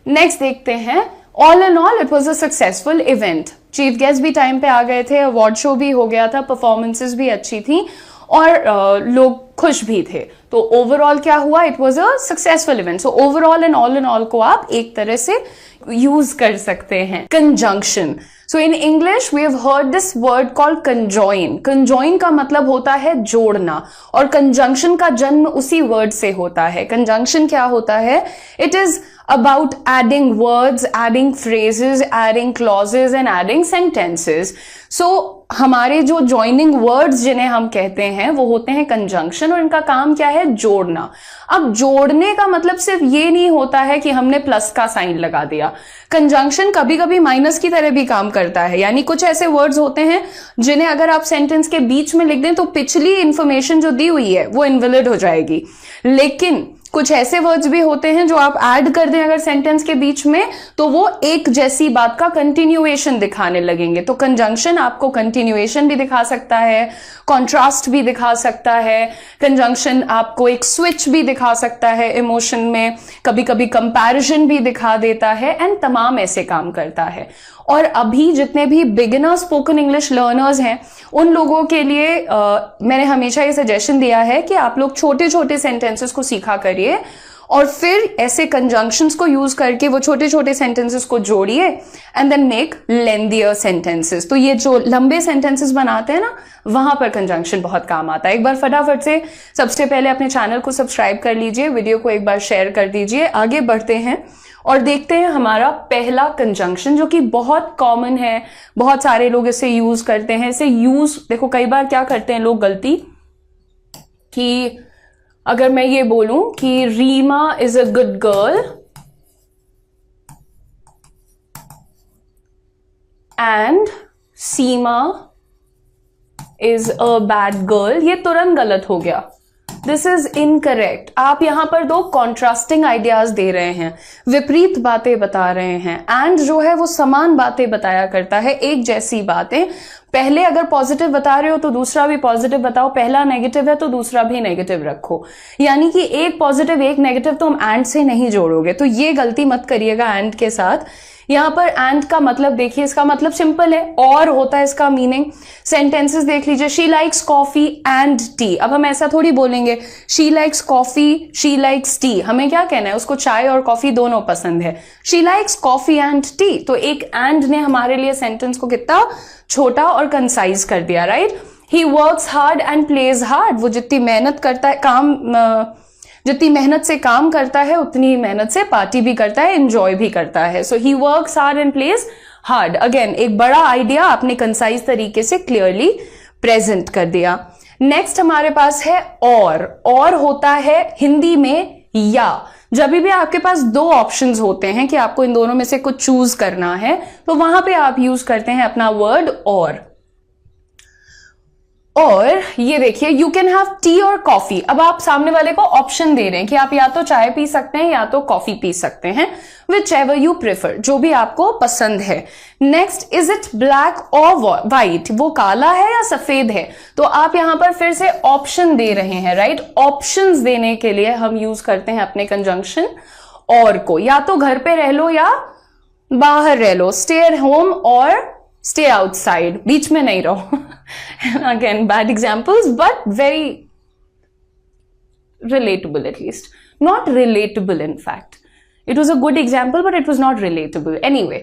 नेक्स्ट देखते हैं, all in all it was a successful event. Chief guest भी टाइम पे आ गए थे, अवार्ड शो भी हो गया था, परफॉर्मेंसेस भी अच्छी थी और लोग खुश भी थे। तो ओवरऑल क्या हुआ, it was a successful event. So overall and all in all को आप एक तरह से यूज कर सकते हैं। Conjunction, so in English we have heard this word called conjoin. Conjoin का मतलब होता है जोड़ना, और कंजंक्शन का जन्म उसी वर्ड से होता है। कंजंक्शन क्या होता है, it is about adding words, adding phrases, adding clauses and adding sentences. So हमारे जो joining words जिन्हें हम कहते हैं वो होते हैं conjunction, और इनका काम क्या है, जोड़ना। अब जोड़ने का मतलब सिर्फ ये नहीं होता है कि हमने प्लस का साइन लगा दिया। कंजंक्शन कभी कभी माइनस की तरह भी काम करता है, यानी कुछ ऐसे वर्ड्स होते हैं जिन्हें अगर आप सेंटेंस के बीच में लिख दें तो पिछली इंफॉर्मेशन जो दी हुई है वो इनवैलिड हो जाएगी। लेकिन कुछ ऐसे वर्ड्स भी होते हैं जो आप ऐड कर दें अगर सेंटेंस के बीच में तो वो एक जैसी बात का कंटिन्यूएशन दिखाने लगेंगे। तो कंजंक्शन आपको कंटिन्यूएशन भी दिखा सकता है, कॉन्ट्रास्ट भी दिखा सकता है, कंजंक्शन आपको एक स्विच भी दिखा सकता है इमोशन में, कभी कभी कंपैरिजन भी दिखा देता है, एंड तमाम ऐसे काम करता है। और अभी जितने भी बिगिनर स्पोकन इंग्लिश लर्नर्स हैं उन लोगों के लिए मैंने हमेशा ये सजेशन दिया है कि आप लोग छोटे छोटे सेंटेंसेस को सीखा करिए और फिर ऐसे कंजंक्शंस को यूज करके वो छोटे छोटे सेंटेंसेस को जोड़िए एंड देन मेक लेंदियर सेंटेंसेस। तो ये जो लंबे सेंटेंसेस बनाते हैं ना, वहां पर कंजंक्शन बहुत काम आता है। एक बार फटाफट से सबसे पहले अपने चैनल को सब्सक्राइब कर लीजिए, वीडियो को एक बार शेयर कर दीजिए। आगे बढ़ते हैं और देखते हैं हमारा पहला कंजंक्शन जो कि बहुत कॉमन है, बहुत सारे लोग इसे यूज करते हैं। इसे यूज देखो कई बार क्या करते हैं लोग गलती, कि अगर मैं ये बोलूं कि Reema is a good girl and Seema is a bad girl, ये तुरंत गलत हो गया। This is incorrect. आप यहां पर दो कॉन्ट्रास्टिंग आइडियाज दे रहे हैं, विपरीत बातें बता रहे हैं। एंड जो है वो समान बातें बताया करता है, एक जैसी बातें। पहले अगर पॉजिटिव बता रहे हो तो दूसरा भी पॉजिटिव बताओ, पहला नेगेटिव है तो दूसरा भी नेगेटिव रखो। यानी कि एक पॉजिटिव एक नेगेटिव तुम एंड से नहीं जोड़ोगे, तो ये गलती मत करिएगा एंड के साथ। यहां पर एंड का मतलब देखिए, इसका मतलब सिंपल है, और होता है इसका मीनिंग। सेंटेंसेस देख लीजिए, she likes coffee and T. अब हम ऐसा थोड़ी बोलेंगे she likes coffee, she likes T. हमें क्या कहना है, उसको चाय और कॉफी दोनों पसंद है। She likes coffee and T, तो एक एंड ने हमारे लिए सेंटेंस को कितना छोटा और कंसाइज कर दिया, right. He works hard and plays hard, वो जितनी मेहनत करता है जितनी मेहनत से काम करता है उतनी मेहनत से पार्टी भी करता है, एंजॉय भी करता है। So he works hard and plays hard. Again एक बड़ा आइडिया आपने कंसाइज तरीके से क्लियरली प्रेजेंट कर दिया। नेक्स्ट हमारे पास है और होता है हिंदी में या। जब भी आपके पास दो ऑप्शंस होते हैं कि आपको इन दोनों में से कुछ चूज करना है तो वहां पे आप यूज करते हैं अपना वर्ड और ये देखिए, यू कैन हैव टी और कॉफी। अब आप सामने वाले को ऑप्शन दे रहे हैं कि आप या तो चाय पी सकते हैं या तो कॉफी पी सकते हैं, विच एवर यू प्रेफर, जो भी आपको पसंद है। नेक्स्ट, इज इट ब्लैक और व्हाइट, वो काला है या सफेद है। तो आप यहां पर फिर से ऑप्शन दे रहे हैं, राइट। ऑप्शंस देने के लिए हम यूज करते हैं अपने कंजंक्शन और को। या तो घर पे रह लो या बाहर रह लो, स्टे एट होम और स्टे आउटसाइड, बीच में नहीं रहो। Again, bad examples, but very relatable at least. Not relatable, in fact. It was a good example, but it was not relatable. Anyway,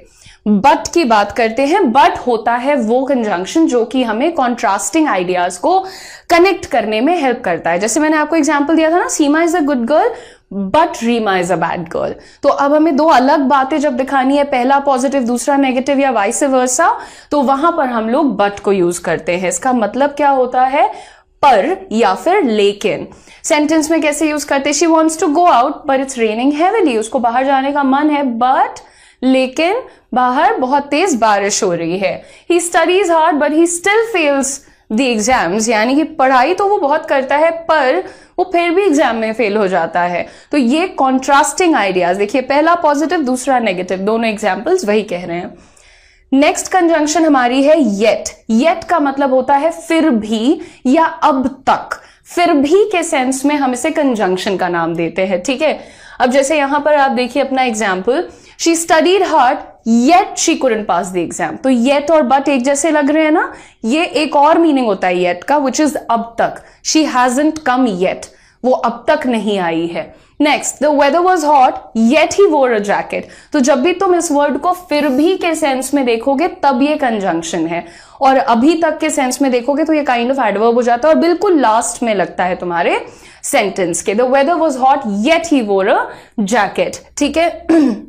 but की बात करते हैं। but होता है वो कंजंक्शन जो कि हमें कॉन्ट्रास्टिंग आइडियाज को कनेक्ट करने में हेल्प करता है। जैसे मैंने आपको एग्जाम्पल दिया था ना, Seema is a good girl but Reema is a bad girl. तो अब हमें दो अलग बातें जब दिखानी है, पहला पॉजिटिव दूसरा नेगेटिव या वाइस वर्सा, तो वहां पर हम लोग बट को यूज करते हैं। इसका मतलब क्या होता है, पर या फिर लेकिन। सेंटेंस में कैसे यूज करते हैं, she wants to go out but it's raining heavily, उसको बाहर जाने का मन है बट लेकिन बाहर बहुत तेज बारिश हो रही है। He studies hard but he still fails the exams, यानी कि पढ़ाई तो वो बहुत करता है पर वो फिर भी एग्जाम में फेल हो जाता है। तो ये कॉन्ट्रास्टिंग आइडियाज, देखिए पहला पॉजिटिव दूसरा नेगेटिव, दोनों एग्जाम्पल्स वही कह रहे हैं। नेक्स्ट कंजंक्शन हमारी है येट। येट का मतलब होता है फिर भी या अब तक। फिर भी के सेंस में हम इसे कंजंक्शन का नाम देते हैं, ठीक है। अब जैसे यहां पर आप देखिए अपना example, she studied hard yet she couldn't pass the exam. तो येट और बट एक जैसे लग रहे हैं ना, ये एक और मीनिंग होता है येट का, विच इज अब तक। शी हैजंट कम येट, वो अब तक नहीं आई है। Next, the weather was hot yet he wore a jacket. तो जब भी तुम इस वर्ड को फिर भी के सेंस में देखोगे तब ये कंजंक्शन है, और अभी तक के सेंस में देखोगे तो ये काइंड ऑफ एडवर्ब हो जाता है और बिल्कुल लास्ट में लगता है तुम्हारे सेंटेंस के। The weather was hot yet he wore a jacket, ठीक है।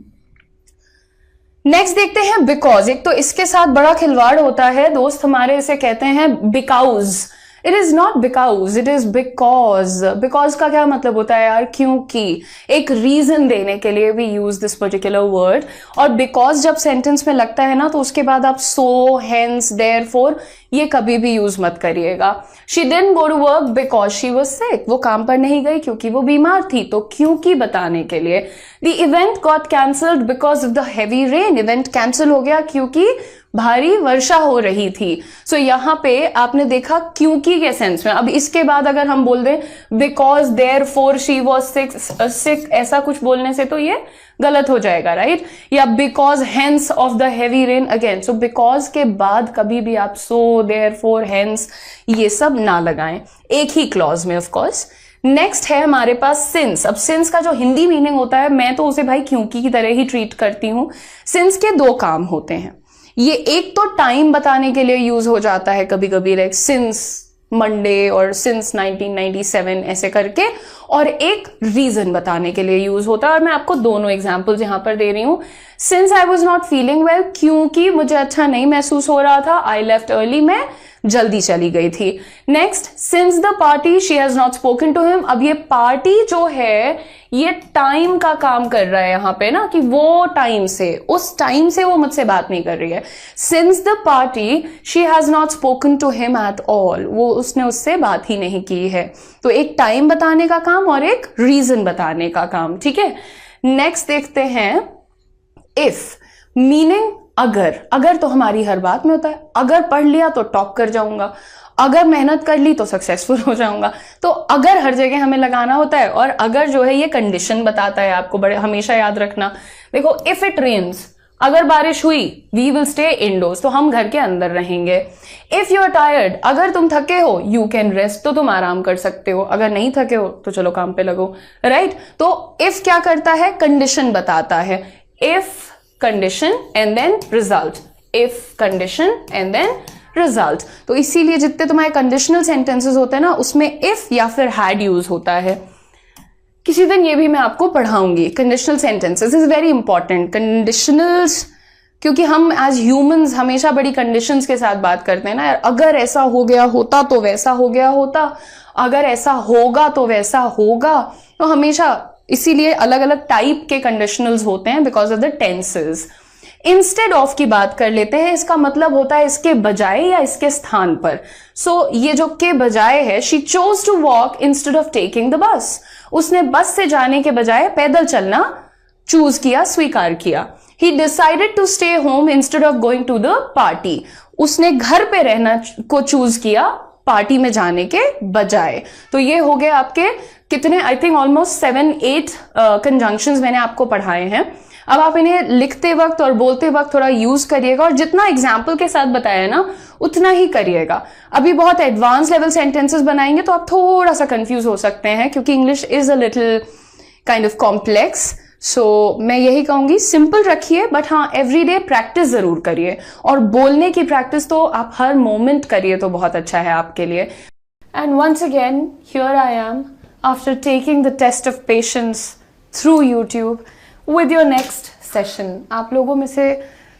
नेक्स्ट देखते हैं बिकॉज। एक तो इसके साथ बड़ा खिलवाड़ होता है दोस्त हमारे, इसे कहते हैं because. It is not because, it is because. Because का क्या मतलब होता है यार? क्योंकि, एक रीजन देने के लिए we use this particular word. और बिकॉज जब सेंटेंस में लगता है ना तो उसके बाद आप सो, हेंस, देयरफॉर ये कभी भी यूज मत करिएगा। She didn't go to work because she was sick. वो काम पर नहीं गई क्योंकि वो बीमार थी। तो क्योंकि बताने के लिए। The event got cancelled because of the heavy rain. Event cancel हो गया क्योंकि भारी वर्षा हो रही थी। सो यहां पे आपने देखा क्योंकि के सेंस में। अब इसके बाद अगर हम बोल दें बिकॉज देयरफॉर शी वाज सिक, ऐसा कुछ बोलने से तो ये गलत हो जाएगा, राइट। या because hence of the heavy rain again. So because के बाद कभी भी आप सो, देयरफॉर, हेंस ये सब ना लगाएं, एक ही क्लॉज में ऑफ कोर्स। नेक्स्ट है हमारे पास सिंस। अब सिंस का जो हिंदी मीनिंग होता है, मैं तो उसे भाई क्योंकि की तरह ही ट्रीट करती हूं। सिंस के दो काम होते हैं। ये एक तो टाइम बताने के लिए यूज हो जाता है कभी कभी, लाइक सिंस मंडे और सिंस 1997 ऐसे करके, और एक रीजन बताने के लिए यूज होता है। और मैं आपको दोनों एग्जांपल्स यहां पर दे रही हूं। Since I was not feeling well, क्योंकि मुझे अच्छा नहीं महसूस हो रहा था। आई लेफ्ट अर्ली, मैं जल्दी चली गई थी। Next, since the party she has not spoken to him. अब ये पार्टी जो है ये टाइम का काम कर रहा है यहां पे ना, कि वो टाइम से, उस टाइम से वो मुझसे बात नहीं कर रही है। Since the party she has not spoken to him at all, वो उसने उससे बात ही नहीं की है। तो एक टाइम बताने का काम और एक रीजन बताने का काम, ठीक है। नेक्स्ट देखते हैं इफ, मीनिंग अगर। अगर तो हमारी हर बात में होता है। अगर पढ़ लिया तो टॉप कर जाऊंगा, अगर मेहनत कर ली तो सक्सेसफुल हो जाऊंगा। तो अगर हर जगह हमें लगाना होता है। और अगर जो है ये कंडीशन बताता है, आपको बड़े हमेशा याद रखना। देखो, इफ इट रेन्स, अगर बारिश हुई, वी विल स्टे इनडोर्स, तो हम घर के अंदर रहेंगे। इफ यू आर टायर्ड, अगर तुम थके हो, यू कैन रेस्ट, तो तुम आराम कर सकते हो। अगर नहीं थके हो तो चलो काम पे लगो, राइट। तो इफ क्या करता है? कंडीशन बताता है। If condition and then result, if condition and then result. तो इसीलिए जितने तुम्हारे कंडीशनल सेंटेंसेस होते हैं ना, उसमें इफ या फिर हैड यूज होता है। किसी दिन ये भी मैं आपको पढ़ाऊंगी। Conditional sentences is very important. Conditionals, क्योंकि हम एज ह्यूमंस हमेशा बड़ी कंडीशंस के साथ बात करते हैं ना यार। अगर ऐसा हो गया होता तो वैसा हो गया होता, अगर ऐसा होगा तो वैसा होगा। तो हमेशा इसीलिए अलग अलग टाइप के कंडीशनल्स होते हैं because of the tenses. Instead of की बात कर लेते हैं। इसका मतलब होता है इसके बजाय या इसके स्थान पर। सो ये जो के बजाय है, she chose to walk instead of taking the bus. उसने बस से जाने के बजाय पैदल चलना चूज किया, स्वीकार किया। He decided to stay home instead of going to the party. उसने घर पे रहना को चूज किया पार्टी में जाने के बजाय। तो ये हो गए आपके कितने, आई थिंक ऑलमोस्ट 7-8 कंजंक्शंस मैंने आपको पढ़ाए हैं। अब आप इन्हें लिखते वक्त और बोलते वक्त थोड़ा यूज करिएगा, और जितना एग्जाम्पल के साथ बताया ना उतना ही करिएगा। अभी बहुत एडवांस लेवल सेंटेंसेस बनाएंगे तो आप थोड़ा सा कंफ्यूज हो सकते हैं, क्योंकि English is a little kind of complex. So मैं यही कहूंगी, सिंपल रखिए, बट हाँ एवरीडे प्रैक्टिस जरूर करिए। और बोलने की प्रैक्टिस तो आप हर मोमेंट करिए तो बहुत अच्छा है आपके लिए। And once again here I am after taking the test of patience through YouTube with your next session। आप लोगों में से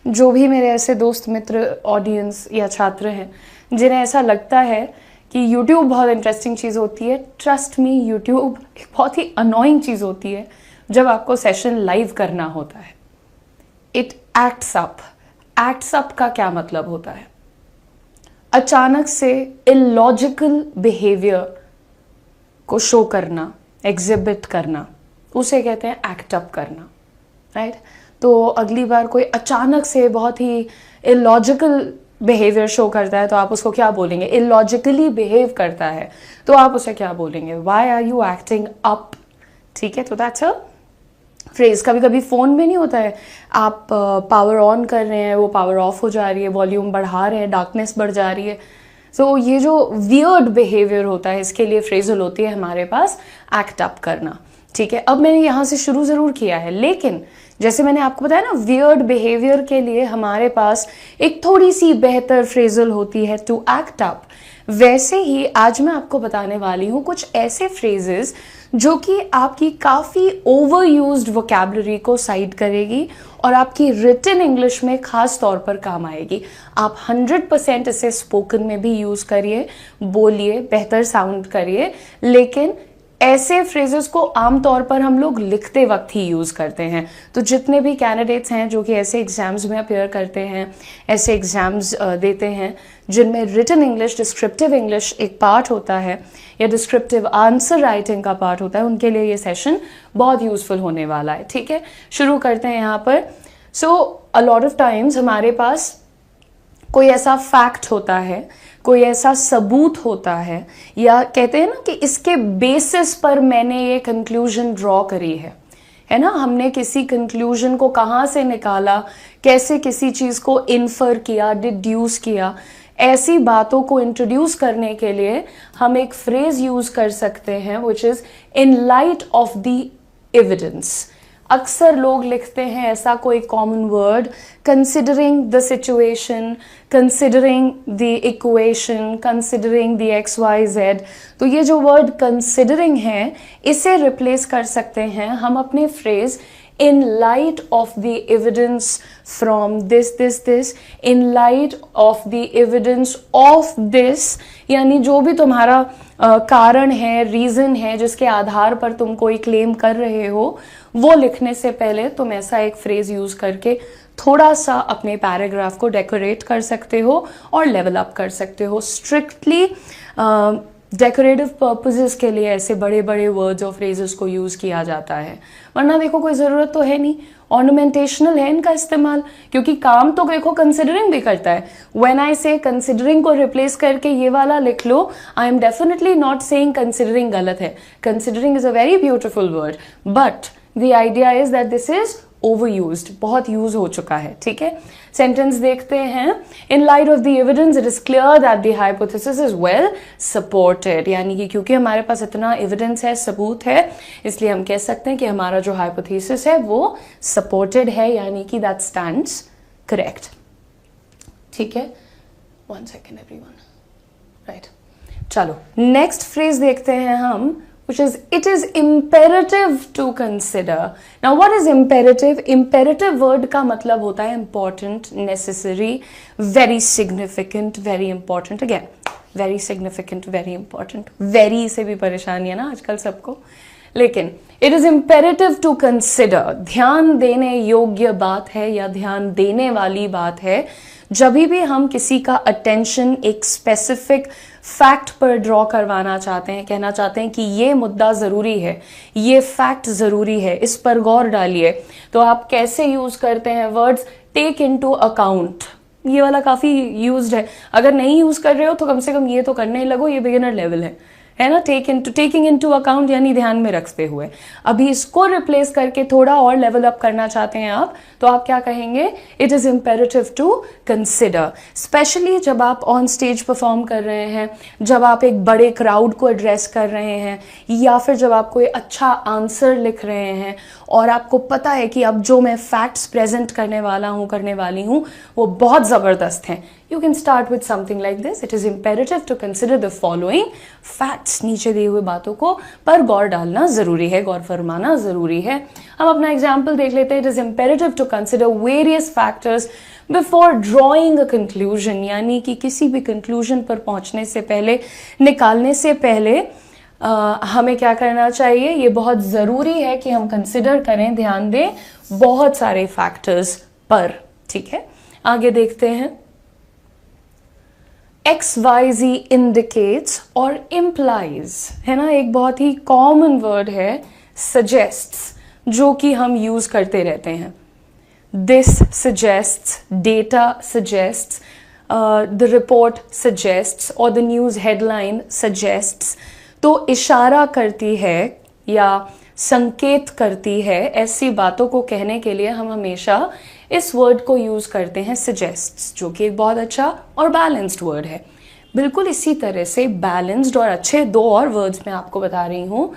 जो भी मेरे ऐसे दोस्त, मित्र, ऑडियंस या छात्र हैं जिन्हें ऐसा लगता है कि YouTube बहुत इंटरेस्टिंग चीज़ होती है, ट्रस्ट मी, YouTube एक बहुत ही अनोइंग चीज़ होती है जब आपको सेशन लाइव करना होता है। It acts up. Acts up का क्या मतलब होता है? अचानक से इलॉजिकल बिहेवियर को शो करना, एग्जिबिट करना, उसे कहते हैं एक्ट अप करना, राइट? तो अगली बार कोई अचानक से बहुत ही इलॉजिकल बिहेवियर शो करता है तो आप उसको क्या बोलेंगे? इलॉजिकली बिहेव करता है तो आप उसे क्या बोलेंगे? Why are you acting up? ठीक है, तो दैट्स अ फ्रेज. कभी कभी फोन में नहीं होता है, आप पावर ऑन कर रहे हैं, वो पावर ऑफ हो जा रही है, वॉल्यूम बढ़ा रहे हैं, डार्कनेस बढ़ जा रही है. तो ये जो वियर्ड बिहेवियर होता है, इसके लिए फ्रेजल होती है हमारे पास एक्ट अप करना. ठीक है, अब मैंने यहाँ से शुरू जरूर किया है, लेकिन जैसे मैंने आपको बताया ना, वियर्ड बिहेवियर के लिए हमारे पास एक थोड़ी सी बेहतर फ्रेजल होती है टू एक्ट अप. वैसे ही आज मैं आपको बताने वाली हूँ कुछ ऐसे फ्रेजेस जो कि आपकी काफ़ी ओवर यूज्ड वोकैबुलरी को साइड करेगी और आपकी रिटन इंग्लिश में खास तौर पर काम आएगी. आप 100% इसे स्पोकन में भी यूज़ करिए, बोलिए, बेहतर साउंड करिए, लेकिन ऐसे फ्रेजेस को आमतौर पर हम लोग लिखते वक्त ही यूज़ करते हैं. तो जितने भी कैंडिडेट्स हैं जो कि ऐसे एग्जाम्स में अपेयर करते हैं, ऐसे एग्जाम्स देते हैं जिनमें रिटन इंग्लिश, डिस्क्रिप्टिव इंग्लिश एक पार्ट होता है या डिस्क्रिप्टिव आंसर राइटिंग का पार्ट होता है, उनके लिए ये सेशन बहुत यूजफुल होने वाला है. ठीक है, शुरू करते हैं यहाँ पर. सो अ लॉट ऑफ टाइम्स हमारे पास कोई ऐसा फैक्ट होता है, कोई ऐसा सबूत होता है, या कहते हैं ना कि इसके बेसिस पर मैंने ये कंक्लूजन ड्रॉ करी है ना. हमने किसी कंक्लूजन को कहाँ से निकाला, कैसे किसी चीज़ को इन्फर किया, डिड्यूस किया, ऐसी बातों को इंट्रोड्यूस करने के लिए हम एक फ्रेज यूज कर सकते हैं which is in light of the evidence. अक्सर लोग लिखते हैं ऐसा कोई common word, considering the situation, considering the equation, considering the XYZ. तो ये जो वर्ड कंसिडरिंग है, इसे रिप्लेस कर सकते हैं हम अपने phrase in light of the evidence from this, in light of the evidence of this, यानी जो भी तुम्हारा कारण है, रीजन है जिसके आधार पर तुम कोई क्लेम कर रहे हो, वो लिखने से पहले तुम ऐसा एक फ्रेज यूज करके थोड़ा सा अपने पैराग्राफ को डेकोरेट कर सकते हो और लेवल अप कर सकते हो. स्ट्रिक्टली डेकोरेटिव पर्पसेस के लिए ऐसे बड़े बड़े वर्ड्स और फ्रेजेस को यूज किया जाता है, वरना देखो कोई ज़रूरत तो है नहीं. ऑर्नामेंटेशनल है इनका इस्तेमाल, क्योंकि काम तो देखो कंसिडरिंग भी करता है. व्हेन आई से कंसिडरिंग को रिप्लेस करके ये वाला लिख लो, I am definitely not saying considering गलत है. Considering is a very beautiful word, but the idea is that this is overused, बहुत यूज हो चुका है. ठीक है, सेंटेंस देखते हैं. In light of the evidence it is clear that the hypothesis is well supported, यानी कि क्योंकि हमारे पास इतना एविडेंस है, सबूत है, इसलिए हम कह सकते हैं कि हमारा जो हाइपोथेसिस है वो सपोर्टेड है, यानी कि दैट स्टैंड्स करेक्ट. ठीक है, 1 सेकेंड एवरीवन. राइट, चलो नेक्स्ट फ्रेज देखते हैं हम, which is it is imperative to consider. Now what is imperative? Imperative word का मतलब होता है important, necessary, very significant, very important. Again, very significant, very important. Very से भी परेशानी है ना आजकल सबको, लेकिन it is imperative to consider, ध्यान देने योग्य बात है या ध्यान देने वाली बात है. जब भी हम किसी का अटेंशन एक स्पेसिफिक फैक्ट पर ड्रॉ करवाना चाहते हैं, कहना चाहते हैं कि ये मुद्दा ज़रूरी है, ये फैक्ट ज़रूरी है, इस पर गौर डालिए, तो आप कैसे यूज़ करते हैं वर्ड्स? टेक इनटू अकाउंट, ये वाला काफ़ी यूज्ड है. अगर नहीं यूज़ कर रहे हो तो कम से कम ये तो करने ही लगो, ये बिगिनर लेवल है ना. टेकिंग इनटू अकाउंट यानी ध्यान में रखते हुए. अभी इसको रिप्लेस करके थोड़ा और लेवल अप करना चाहते हैं आप, तो आप क्या कहेंगे? It is imperative to consider. Especially जब आप ऑन स्टेज परफॉर्म कर रहे हैं, जब आप एक बड़े क्राउड को एड्रेस कर रहे हैं, या फिर जब आप कोई अच्छा आंसर लिख रहे हैं और आपको पता है कि अब जो मैं फैक्ट्स प्रेजेंट करने वाला हूँ, करने वाली हूँ, वो बहुत ज़बरदस्त हैं. You can start with something like this. It is imperative to consider the following facts. नीचे दिए हुए बातों को पर गौर डालना जरूरी है, गौर फरमाना जरूरी है. हम अपना एग्जाम्पल देख लेते हैं. It is imperative to consider various factors before drawing a conclusion. यानी कि किसी भी conclusion पर पहुंचने से पहले, निकालने से पहले हमें क्या करना चाहिए? ये बहुत ज़रूरी है कि हम कंसिडर करें, ध्यान दें बहुत सारे फैक्टर्स पर. ठीक है, आगे देखते हैं. XYZ इंडिकेट्स और इम्प्लाइज, है ना, एक बहुत ही कॉमन वर्ड है सजेस्ट्स, जो कि हम यूज करते रहते हैं. This suggests, data suggests, the report suggests और द न्यूज हेडलाइन सजेस्ट्स. तो इशारा करती है या संकेत करती है, ऐसी बातों को कहने के लिए हम हमेशा इस वर्ड को यूज करते हैं सजेस्ट्स, जो कि एक बहुत अच्छा और बैलेंस्ड वर्ड है. बिल्कुल इसी तरह से बैलेंस्ड और अच्छे दो और वर्ड्स मैं आपको बता रही हूँ,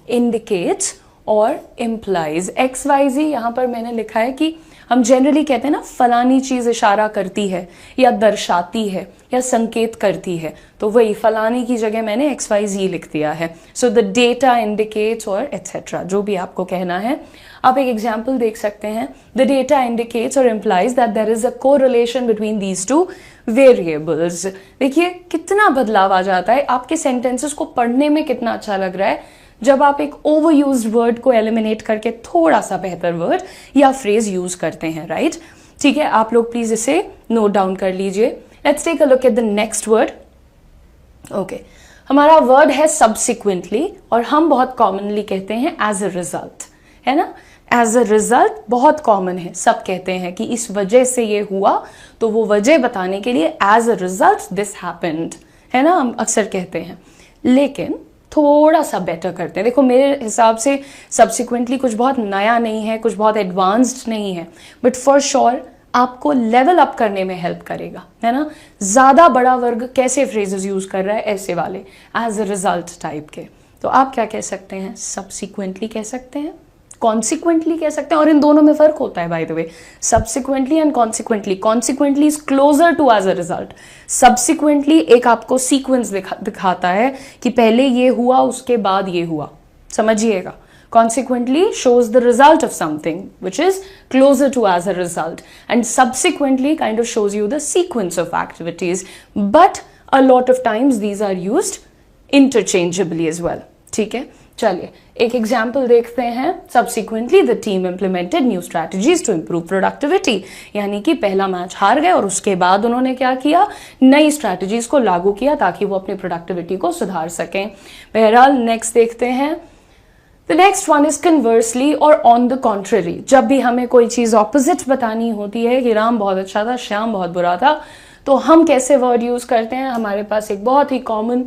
इंडिकेट्स और इम्प्लाइज. XYZ यहाँ पर मैंने लिखा है कि हम जनरली कहते हैं ना, फलानी चीज इशारा करती है या दर्शाती है या संकेत करती है, तो वही फलानी की जगह मैंने XYZ लिख दिया है. सो द डेटा इंडिकेट्स और एटसेट्रा, जो भी आपको कहना है. आप एक एग्जाम्पल देख सकते हैं. द डेटा इंडिकेट्स और implies that there is a correlation between these two variables. देखिए कितना बदलाव आ जाता है, आपके सेंटेंसेस को पढ़ने में कितना अच्छा लग रहा है जब आप एक ओवर यूज्ड वर्ड को एलिमिनेट करके थोड़ा सा बेहतर वर्ड या फ्रेज यूज करते हैं, राइट? ठीक है, आप लोग प्लीज इसे नोट डाउन कर लीजिए. Let's take a look at the next word. Okay, हमारा वर्ड है सब्सिक्वेंटली और हम बहुत कॉमनली कहते हैं एज अ रिजल्ट, है ना. एज अ रिजल्ट बहुत कॉमन है, सब कहते हैं कि इस वजह से ये हुआ, तो वो वजह बताने के लिए as a result this happened, है ना, हम अक्सर कहते हैं. लेकिन थोड़ा सा बेटर करते हैं. देखो मेरे हिसाब से सब्सिक्वेंटली कुछ बहुत नया नहीं है, कुछ बहुत एडवांस्ड नहीं है, बट फॉर श्योर आपको लेवल अप करने में हेल्प करेगा, है ना. ज्यादा बड़ा वर्ग कैसे फ्रेजेस यूज कर रहा है, ऐसे वाले एज अ रिजल्ट टाइप के. तो आप क्या कह सकते हैं, सब्सिक्वेंटली कह सकते हैं, कॉन्सिक्वेंटली कह सकते हैं. और इन दोनों में फर्क होता है by the way, subsequently and consequently. Consequently is closer to as a result. Subsequently एक आपको सीक्वेंस दिखाता है कि पहले ये हुआ उसके बाद ये हुआ, समझिएगा. consequently shows the result of something which is closer to as a result, and subsequently kind of shows you the sequence of activities, but a lot of times these are used interchangeably as well. ठीक है, चलिए एक example देखते हैं. Subsequently the team implemented new strategies to improve productivity. यानी कि पहला match हार गए और उसके बाद उन्होंने क्या किया, नई स्ट्रैटेजीज को लागू किया ताकि वो अपनी प्रोडक्टिविटी को सुधार सकें. बहरहाल नेक्स्ट देखते हैं. The next one is conversely or on the contrary. जब भी हमें कोई चीज ऑपोजिट बतानी होती है कि राम बहुत अच्छा था, श्याम बहुत बुरा था, तो हम कैसे वर्ड यूज करते हैं. हमारे पास एक बहुत ही कॉमन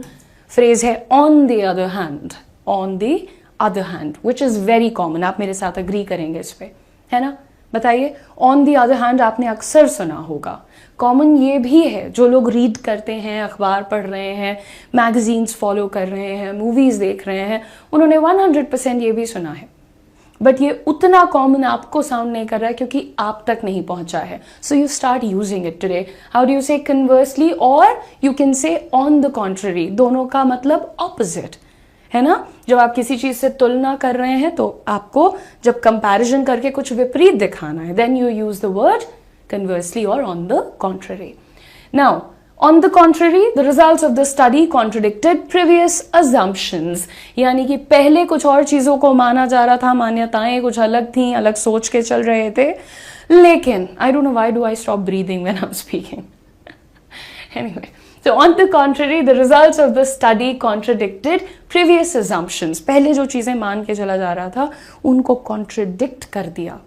फ्रेज है on the other hand. On the other hand, which is very common. आप मेरे साथ अग्री करेंगे इस पे, है ना. बताइए, on the other hand आपने अक्सर सुना होगा. कॉमन ये भी है, जो लोग रीड करते हैं, अखबार पढ़ रहे हैं, मैगजीन्स फॉलो कर रहे हैं, मूवीज देख रहे हैं, उन्होंने 100% ये भी सुना है. बट ये उतना कॉमन आपको साउंड नहीं कर रहा है क्योंकि आप तक नहीं पहुंचा है. सो you start using it today. How do you से कन्वर्सली, और यू कैन से ऑन द कॉन्ट्ररी. दोनों का मतलब ऑपोजिट, है ना. जब आप किसी चीज से तुलना कर रहे हैं तो आपको जब कंपैरिजन करके कुछ विपरीत दिखाना है, then you use the word conversely or on the contrary. Now, on the contrary, the results of the study contradicted previous assumptions. यानी कि पहले कुछ और चीजों को माना जा रहा था, मान्यताएं कुछ अलग थी, अलग सोच के चल रहे थे. लेकिन I don't know why do I stop breathing when I'm speaking. Anyway, so on the contrary, the results of the study contradicted previous assumptions. पहले जो चीजें मान के चला जा रहा था उनको contradict कर दिया,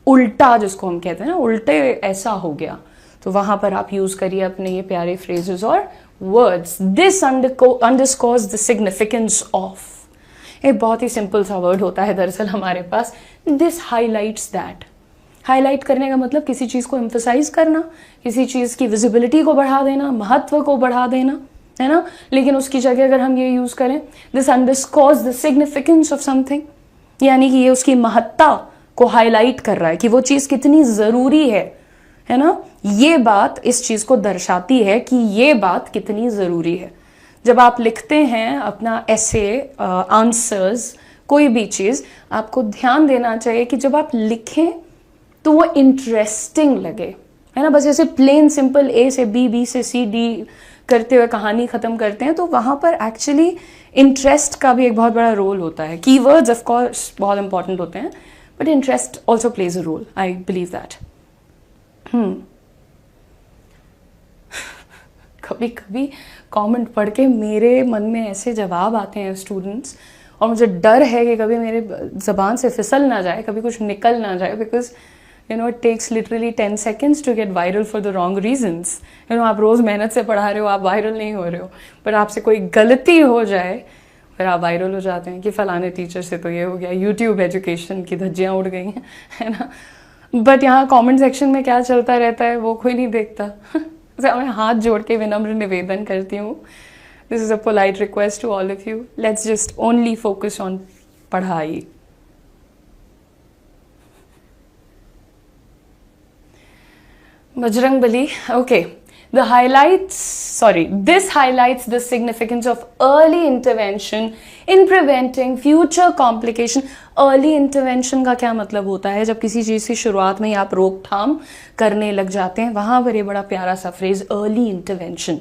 उल्टा जिसको हम कहते हैं ना, उल्टे ऐसा हो गया. तो वहां पर आप यूज करिए अपने ये प्यारे फ्रेजेस और words. This underscores the significance of. एक बहुत ही सिंपल सा वर्ड होता है दरअसल हमारे पास. This highlights that. हाईलाइट करने का मतलब किसी चीज को एम्फसाइज करना, किसी चीज की विजिबिलिटी को बढ़ा देना, महत्व को बढ़ा देना, है ना. लेकिन उसकी जगह अगर हम ये यूज करें, this underscores the significance of something, यानी कि ये उसकी महत्ता को हाईलाइट कर रहा है कि वो चीज कितनी जरूरी है ना. ये बात इस चीज को दर्शाती है कि ये बात कितनी जरूरी है. जब आप लिखते हैं अपना ऐसे, आंसर्स, कोई भी चीज, आपको ध्यान देना चाहिए कि जब आप लिखें तो वो इंटरेस्टिंग लगे, है ना. बस ऐसे प्लेन सिंपल ए से बी, बी से सी, डी करते हुए कहानी खत्म करते हैं, तो वहां पर एक्चुअली इंटरेस्ट का भी एक बहुत बड़ा रोल होता है. कीवर्ड्स ऑफ कोर्स बहुत इंपॉर्टेंट होते हैं, but interest also plays a role. I believe that. Go कभी कभी कमेंट पढ़ के मेरे मन में ऐसे जवाब आते हैं स्टूडेंट्स, और मुझे डर है कि कभी मेरे ज़बान से फिसल ना जाए, कभी कुछ निकल ना जाए, because it takes literally 10 seconds to get viral for the wrong reasons. आप रोज़ मेहनत से पढ़ा रहे हो, आप वायरल नहीं हो रहे हो, पर आपसे कोई गलती हो जाए फिर आप वायरल हो जाते हैं कि फलाने टीचर से तो ये हो गया, यूट्यूब एजुकेशन की धज्जियाँ उड़ गई हैं, है ना। बट यहाँ कमेंट सेक्शन में क्या चलता रहता है वो कोई नहीं देखता। तो मैं हाथ जोड़ के विनम्र निवेदन करती हूँ, this is a polite request to all of you, let's just only focus on पढ़ाई। Bajrangbali, okay. This highlights the significance of early intervention in preventing future complication. Early intervention का क्या मतलब होता है? जब किसी चीज़ की शुरुआत में ही आप रोकथाम करने लग जाते हैं, वहाँ पर ये बड़ा प्यारा सा phrase early intervention.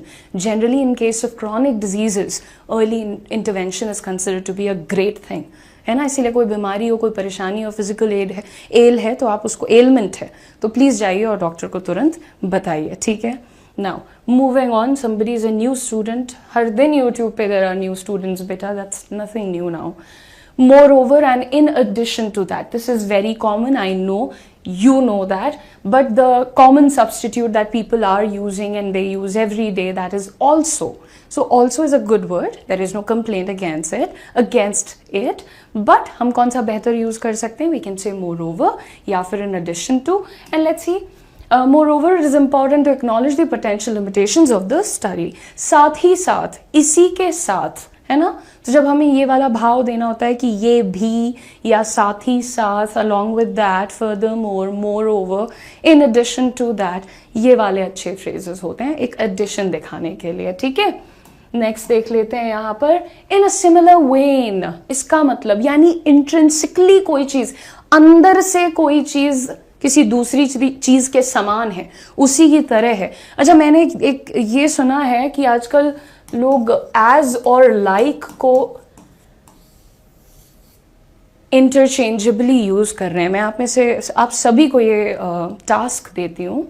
Generally in case of chronic diseases, early intervention is considered to be a great thing. है ना, इसीलिए कोई बीमारी हो, कोई परेशानी हो, फिजिकल एल है तो आप उसको, एलमेंट है तो प्लीज़ जाइए और डॉक्टर को तुरंत बताइए, ठीक है। Now moving on, somebody is a new student, हर दिन यूट्यूब पे देयर आर न्यू स्टूडेंट्स बेटा, that's nothing new now. Moreover, and in addition to that, this is very common, I know, you know that, but the common substitute that people are using and they use every day, that is also. So also is a good word, there is no complaint against it, but हम कौन सा बेहतर use कर सकते हैं? We can say moreover या फिर in addition to, and let's see. Moreover, it is important to acknowledge the potential limitations of the study. साथ ही साथ, इसी के साथ, है ना। तो जब हमें ये वाला भाव देना होता है कि ये भी या साथ ही साथ, along with that, furthermore, moreover, in addition to that, ये वाले अच्छे phrases होते हैं एक addition दिखाने के लिए, ठीक है। नेक्स्ट देख लेते हैं यहाँ पर, इन अ सिमिलर वेन, इसका मतलब यानी इंट्रिंसिकली कोई चीज, अंदर से कोई चीज किसी दूसरी चीज के समान है, उसी की तरह है। अच्छा, मैंने एक ये सुना है कि आजकल लोग एज और लाइक को इंटरचेंजेबली यूज कर रहे हैं। मैं आप में से आप सभी को ये टास्क देती हूँ,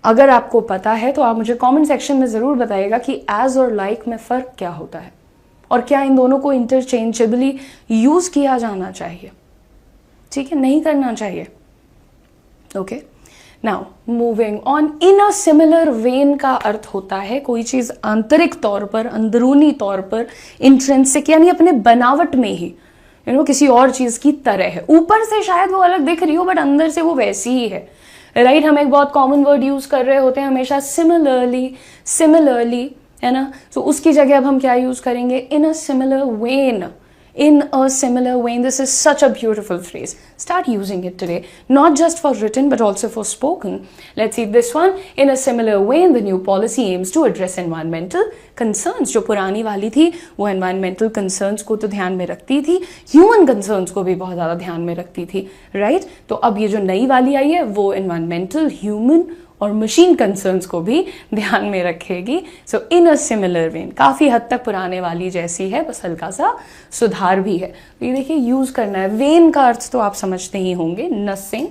अगर आपको पता है तो आप मुझे कमेंट सेक्शन में ज़रूर बताइएगा कि एज और लाइक में फ़र्क क्या होता है और क्या इन दोनों को इंटरचेंजेबली यूज़ किया जाना चाहिए, ठीक है, नहीं करना चाहिए। Okay, now moving on, in a similar when का अर्थ होता है कोई चीज़ आंतरिक तौर पर, अंदरूनी तौर पर, इंट्रिंसिक यानी अपने बनावट में ही किसी और चीज़ की तरह है। ऊपर से शायद वो अलग दिख रही हो बट अंदर से वो वैसी ही है, राइट। हम एक बहुत कॉमन वर्ड यूज कर रहे होते हैं हमेशा, सिमिलरली, है ना। तो उसकी जगह अब हम क्या यूज करेंगे? In a similar vein, in a similar vein. This is such a beautiful phrase. Start using it today, not just for written but also for spoken. Let's see this one. In a similar vein, the new policy aims to address environmental concerns. जो पुरानी वाली थी वो environmental concerns को तो ध्यान में रखती थी, human concerns को भी बहुत ज़्यादा ध्यान में रखती थी, right? तो अब ये जो नई वाली आई है वो environmental, human और मशीन कंसर्न्स को भी ध्यान में रखेगी। सो इन अ सिमिलर वेन, काफ़ी हद तक पुराने वाली जैसी है, बस हल्का सा सुधार भी है। तो ये देखिए यूज़ करना है। वेन का अर्थ तो आप समझते ही होंगे, नसिंग,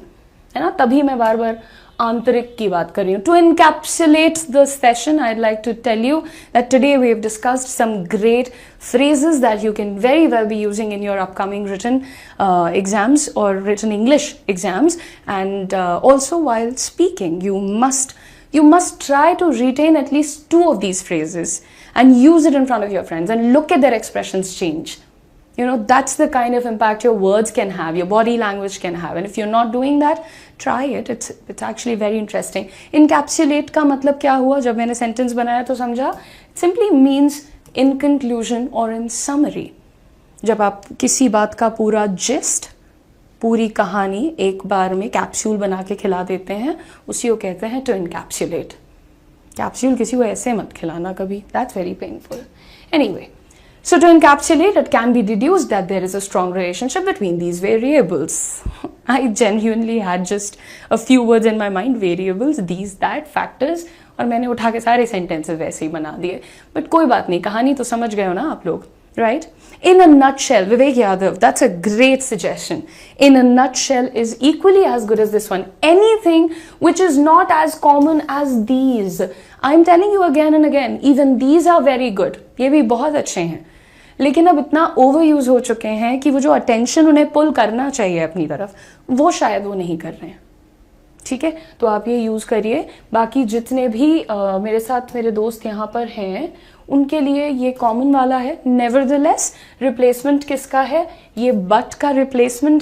है ना। तभी मैं बार बार आंतरिक की बात कर रही हूँ। To encapsulate the session, I like to tell you that today we have discussed some great phrases that you can very well be using in your upcoming written exams or written English exams, and also while speaking you must try to retain at least 2 of these phrases and use it in front of your friends and look at their expressions change. That's the kind of impact your words can have, your body language can have, and if you're not doing that, try it. It's actually very interesting. Encapsulate का मतलब क्या हुआ? जब मैंने sentence बनाया तो समझा, it simply means in conclusion or in summary. जब आप किसी बात का पूरा gist, पूरी कहानी एक बार में कैप्सूल बना के खिला देते हैं, उसी को कहते हैं to encapsulate. कैप्सूल किसी को ऐसे मत खिलाना कभी, that's very painful. Anyway, so to encapsulate, it can be deduced that there is a strong relationship between these variables. I genuinely had just a few words in my mind, variables, these, that, factors, और मैंने उठा के सारे sentences वैसे ही बना दिए। But कोई बात नहीं, कहानी तो समझ गए हो ना आप लोग। right? In a nutshell, Vivek Yadav, that's a great suggestion. In a nutshell is equally as good as this one. Anything which is not as common as these. I'm telling you again and again, even these are very good. ये भी बहुत अच्छे हैं. लेकिन अब इतना over use हो चुके हैं कि वो जो अटेंशन उन्हें पुल करना चाहिए अपनी तरफ, वो शायद वो नहीं कर रहे हैं. ठीक है, तो आप ये यूज करिए. बाकी जितने भी मेरे साथ मेरे दोस्त यहाँ पर हैं उनके लिए ये कॉमन वाला है. नेवरदलेस रिप्लेसमेंट किसका है? ये बट का रिप्लेसमेंट